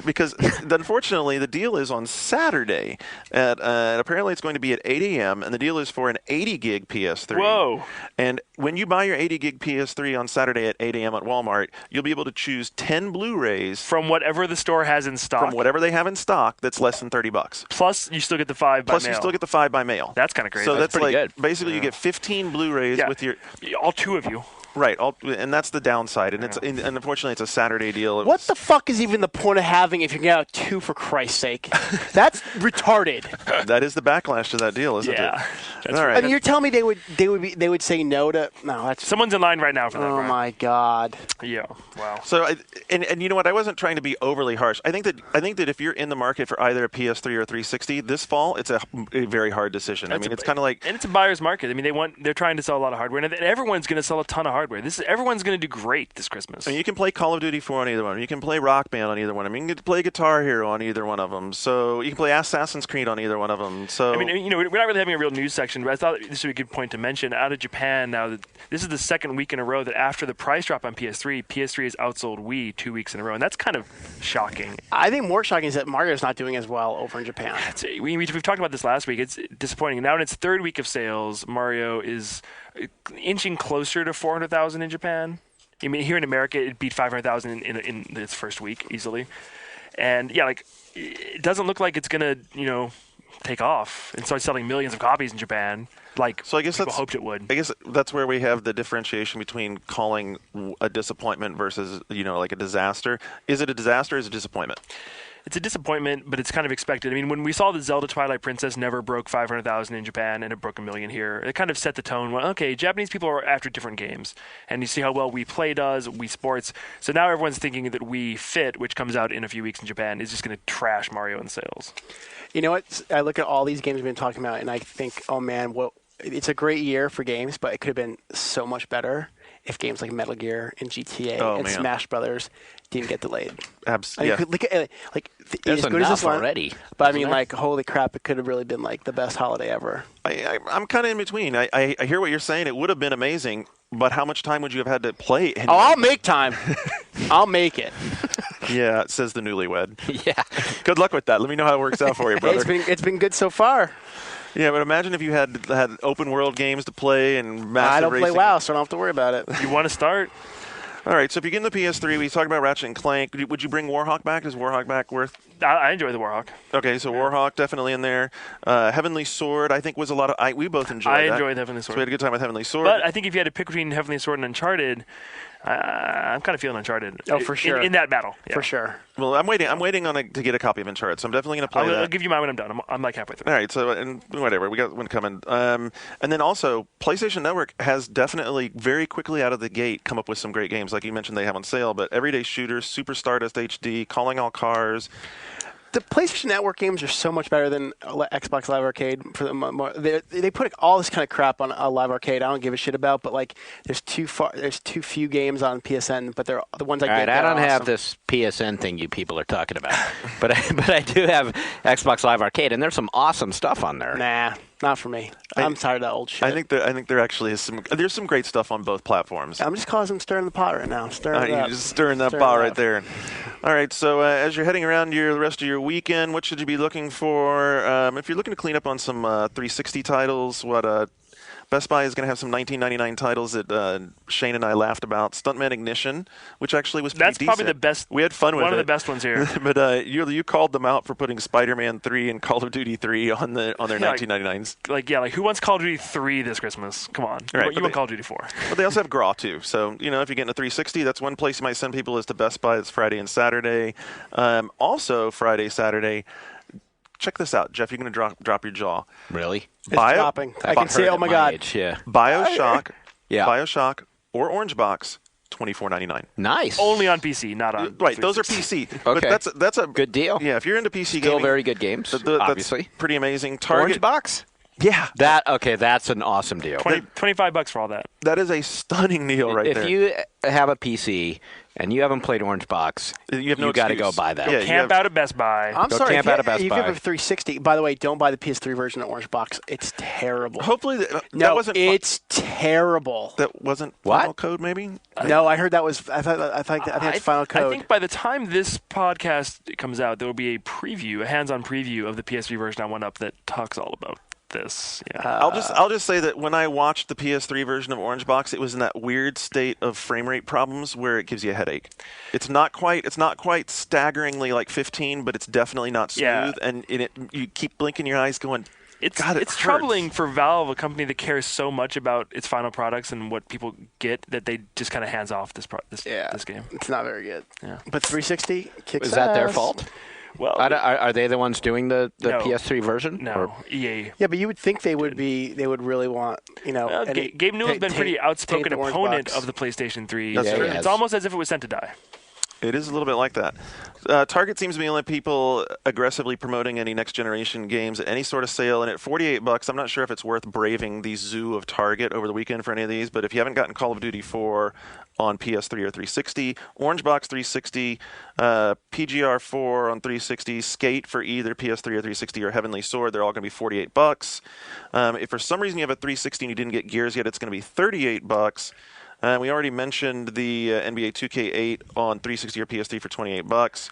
because unfortunately the deal is on Saturday. Apparently it's going to be at 8 a.m., and the deal is for an 80 gig PS3. Whoa. And when you buy your 80 gig PS3 on Saturday at 8 a.m. at Walmart, you'll be able to choose 10 Blu-rays. From whatever the store has in stock. From whatever they have in stock that's less than $30. Plus, you still get the 5 by mail. You still get the 5 by mail. That's kind of crazy. So that's pretty like good. Basically you get 15 Blu-rays with your all 2 of you. Right, and that's the downside, and and unfortunately it's a Saturday deal. What the fuck is even the point of having if you get out 2 for Christ's sake? That's retarded. That is the backlash to that deal, isn't it? Yeah. All right. I mean, you're telling me they would say no to that's someone's in line right now for that. Oh my God. Yeah. Wow. So and you know what? I wasn't trying to be overly harsh. I think that if you're in the market for either a PS3 or a 360 this fall, it's a very hard decision. It's kind of like, and it's a buyer's market. I mean, they're trying to sell a lot of hardware, and everyone's going to sell a ton of hardware. hardware. Everyone's going to do great this Christmas. And you can play Call of Duty 4 on either one. You can play Rock Band on either one. I mean, you can play Guitar Hero on either one of them. So you can play Assassin's Creed on either one of them. So I mean, we're not really having a real news section, but I thought this would be a good point to mention. Out of Japan now, this is the second week in a row that after the price drop on PS3 has outsold Wii 2 weeks in a row, and that's kind of shocking. I think more shocking is that Mario's not doing as well over in Japan. We've talked about this last week. It's disappointing. Now in its third week of sales, Mario is inching closer to 400,000 in Japan. I mean, here in America, it beat 500,000 in its first week easily. And yeah, like it doesn't look like it's gonna, take off and start selling millions of copies in Japan. So I guess people hoped it would. I guess that's where we have the differentiation between calling a disappointment versus, like a disaster. Is it a disaster or is it a disappointment? It's a disappointment, but it's kind of expected. I mean, when we saw the Zelda Twilight Princess never broke 500,000 in Japan and it broke 1 million here, it kind of set the tone. Well, okay, Japanese people are after different games. And you see how well Wii Play does, Wii Sports. So now everyone's thinking that Wii Fit, which comes out in a few weeks in Japan, is just going to trash Mario in sales. You know what? I look at all these games we've been talking about, and I think, oh man, it's a great year for games, but it could have been so much better if games like Metal Gear and GTA and Smash Brothers didn't get delayed. Absolutely. Look at There's as good as this one already. But I mean, holy crap! It could have really been the best holiday ever. I'm kind of in between. I hear what you're saying. It would have been amazing, but how much time would you have had to play? I'll make time. I'll make it. Yeah, says the newlywed. Yeah. Good luck with that. Let me know how it works out for you, brother. It's been good so far. Yeah, but imagine if you had open world games to play and massive I don't racing. play WoW, so I don't have to worry about it. You want to start? All right, so if you get in the PS3, we talked about Ratchet and Clank. Would you bring Warhawk back? Is Warhawk back worth? I enjoy the Warhawk. Okay, so Warhawk definitely in there. Heavenly Sword, I think, was a lot of. We both enjoyed. I enjoyed Heavenly Sword. So we had a good time with Heavenly Sword. But I think if you had to pick between Heavenly Sword and Uncharted, I'm kind of feeling Uncharted. Oh, for sure. In that battle. Yeah. For sure. Well, I'm waiting to get a copy of Uncharted, so I'm definitely going to play that. I'll give you mine when I'm done. I'm like halfway through. All right, so and whatever, we got one coming. And then also, PlayStation Network has definitely very quickly out of the gate come up with some great games, like you mentioned they have on sale. But Everyday Shooter, Super Stardust HD, Calling All Cars. The PlayStation Network games are so much better than Xbox Live Arcade. For the they put all this kind of crap on Live Arcade. I don't give a shit about, but there's too few games on PSN. But they're the ones I get. I don't awesome. have this PSN thing you people are talking about, but I do have Xbox Live Arcade, and there's some awesome stuff on there. Nah, not for me. I'm tired of that old shit. I think there actually is there's some great stuff on both platforms. I'm just causing stirring the pot right now. Stirring it up. You're just stirring that pot right there. All right, so as you're heading around the rest of your weekend, what should you be looking for? If you're looking to clean up on some 360 titles, Best Buy is going to have some 1999 titles that Shane and I laughed about. Stuntman Ignition, which actually was pretty decent. That's probably the best. We had fun with it. One of the best ones here. But you called them out for putting Spider-Man 3 and Call of Duty 3 on their 1999s. Like who wants Call of Duty 3 this Christmas? Come on. Right, you want Call of Duty 4. But they also have GRAW too. So, if you're getting a 360, that's one place you might send people is to Best Buy. It's Friday and Saturday. Also Friday, Saturday. Check this out, Jeff. You're going to drop your jaw. Really? It's dropping. I can see. Oh my God. Yeah. BioShock. Yeah. BioShock or Orange Box. $24.99. Nice. Only on PC, not on. Right, those are PC. Okay. But that's a good deal. Yeah, if you're into PC Still gaming, very good games. Obviously, that's pretty amazing. Target Orange Box. Yeah, that's an awesome deal. $25 for all that. That is a stunning deal right there. If you have a PC and you haven't played Orange Box, you got to go buy that. Yeah, camp out at Best Buy. I'm sorry. Camp out at Best if you Buy. have a 360, by the way, don't buy the PS3 version of Orange Box. It's terrible. Hopefully, that wasn't. It's terrible. That wasn't What? Final Code, maybe. No, I heard that was. I think it's Final Code. I think by the time this podcast comes out, there will be a hands-on preview of the PS3 version on 1UP that talks all about this. Yeah. I'll just say that when I watched the PS3 version of Orange Box, it was in that weird state of frame rate problems where it gives you a headache. It's not quite staggeringly like 15, but it's definitely not smooth. Yeah. And you keep blinking your eyes, going, It's hurts. troubling for Valve, a company that cares so much about its final products and what people get, that they just kind of hands off this game. It's not very good. Yeah. But 360 kicks Is that their ass. fault? Well, Are they the ones doing the No. PS3 version? no, Or- EA. Yeah, but you would think they would really want, Well, Gabe Newell's been a pretty outspoken opponent of the PlayStation 3. That's true. It's almost as if it was sent to die. It is a little bit like that. Target seems to be the only people aggressively promoting any next generation games at any sort of sale. And at $48, I'm not sure if it's worth braving the zoo of Target over the weekend for any of these. But if you haven't gotten Call of Duty 4 on PS3 or 360, Orange Box 360, PGR 4 on 360, Skate for either PS3 or 360, or Heavenly Sword, they're all going to be $48. If for some reason you have a 360 and you didn't get Gears yet, it's going to be $38. We already mentioned the NBA 2K8 on 360 or PS3 for $28.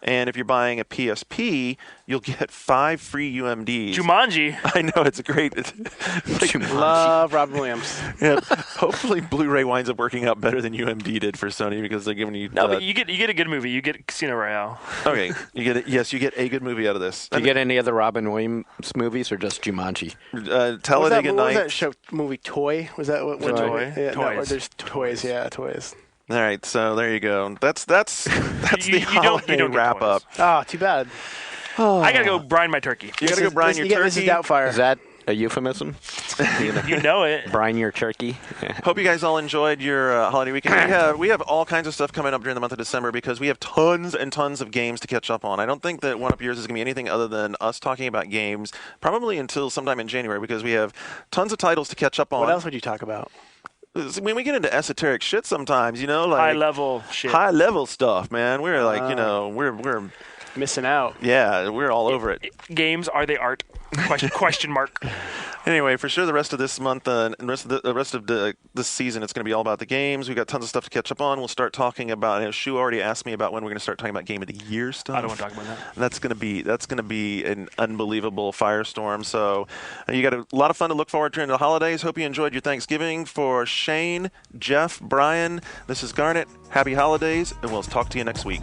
And if you're buying a PSP, you'll get 5 free UMDs. Jumanji. I know, it's a great. Love Robin Williams. Yeah, hopefully Blu-ray winds up working out better than UMD did for Sony because they're giving you. No, but you get a good movie. You get Casino Royale. Okay, you get it. Yes, you get a good movie out of this. Do you get any other Robin Williams movies or just Jumanji? Talladega What was Nights. that show movie? Toy? Was that what? Toy? Yeah, no, Toys. there's toys. Yeah, toys. All right, so there you go. That's the You don't holiday get wrap toys. up. Oh, too bad. I gotta go brine my turkey. You gotta go brine your This is turkey. Doubtfire. Is that a euphemism? You know it. Brine your turkey? Hope you guys all enjoyed your holiday weekend. We have all kinds of stuff coming up during the month of December because we have tons and tons of games to catch up on. I don't think that One Up Yours is going to be anything other than us talking about games probably until sometime in January because we have tons of titles to catch up on. What else would you talk about? When we get into esoteric shit sometimes, like High level shit. high level stuff, man. We're like, we're Missing out. we're all over it. Games, are they art? Question mark. Anyway, for sure, the rest of this month and the rest of this season, it's going to be all about the games. We've got tons of stuff to catch up on. We'll start talking about. Shu already asked me about when we're going to start talking about Game of the Year stuff. I don't want to talk about that. That's going to be an unbelievable firestorm. So you got a lot of fun to look forward to during the holidays. Hope you enjoyed your Thanksgiving. For Shane, Jeff, Brian, this is Garnet. Happy holidays, and we'll talk to you next week.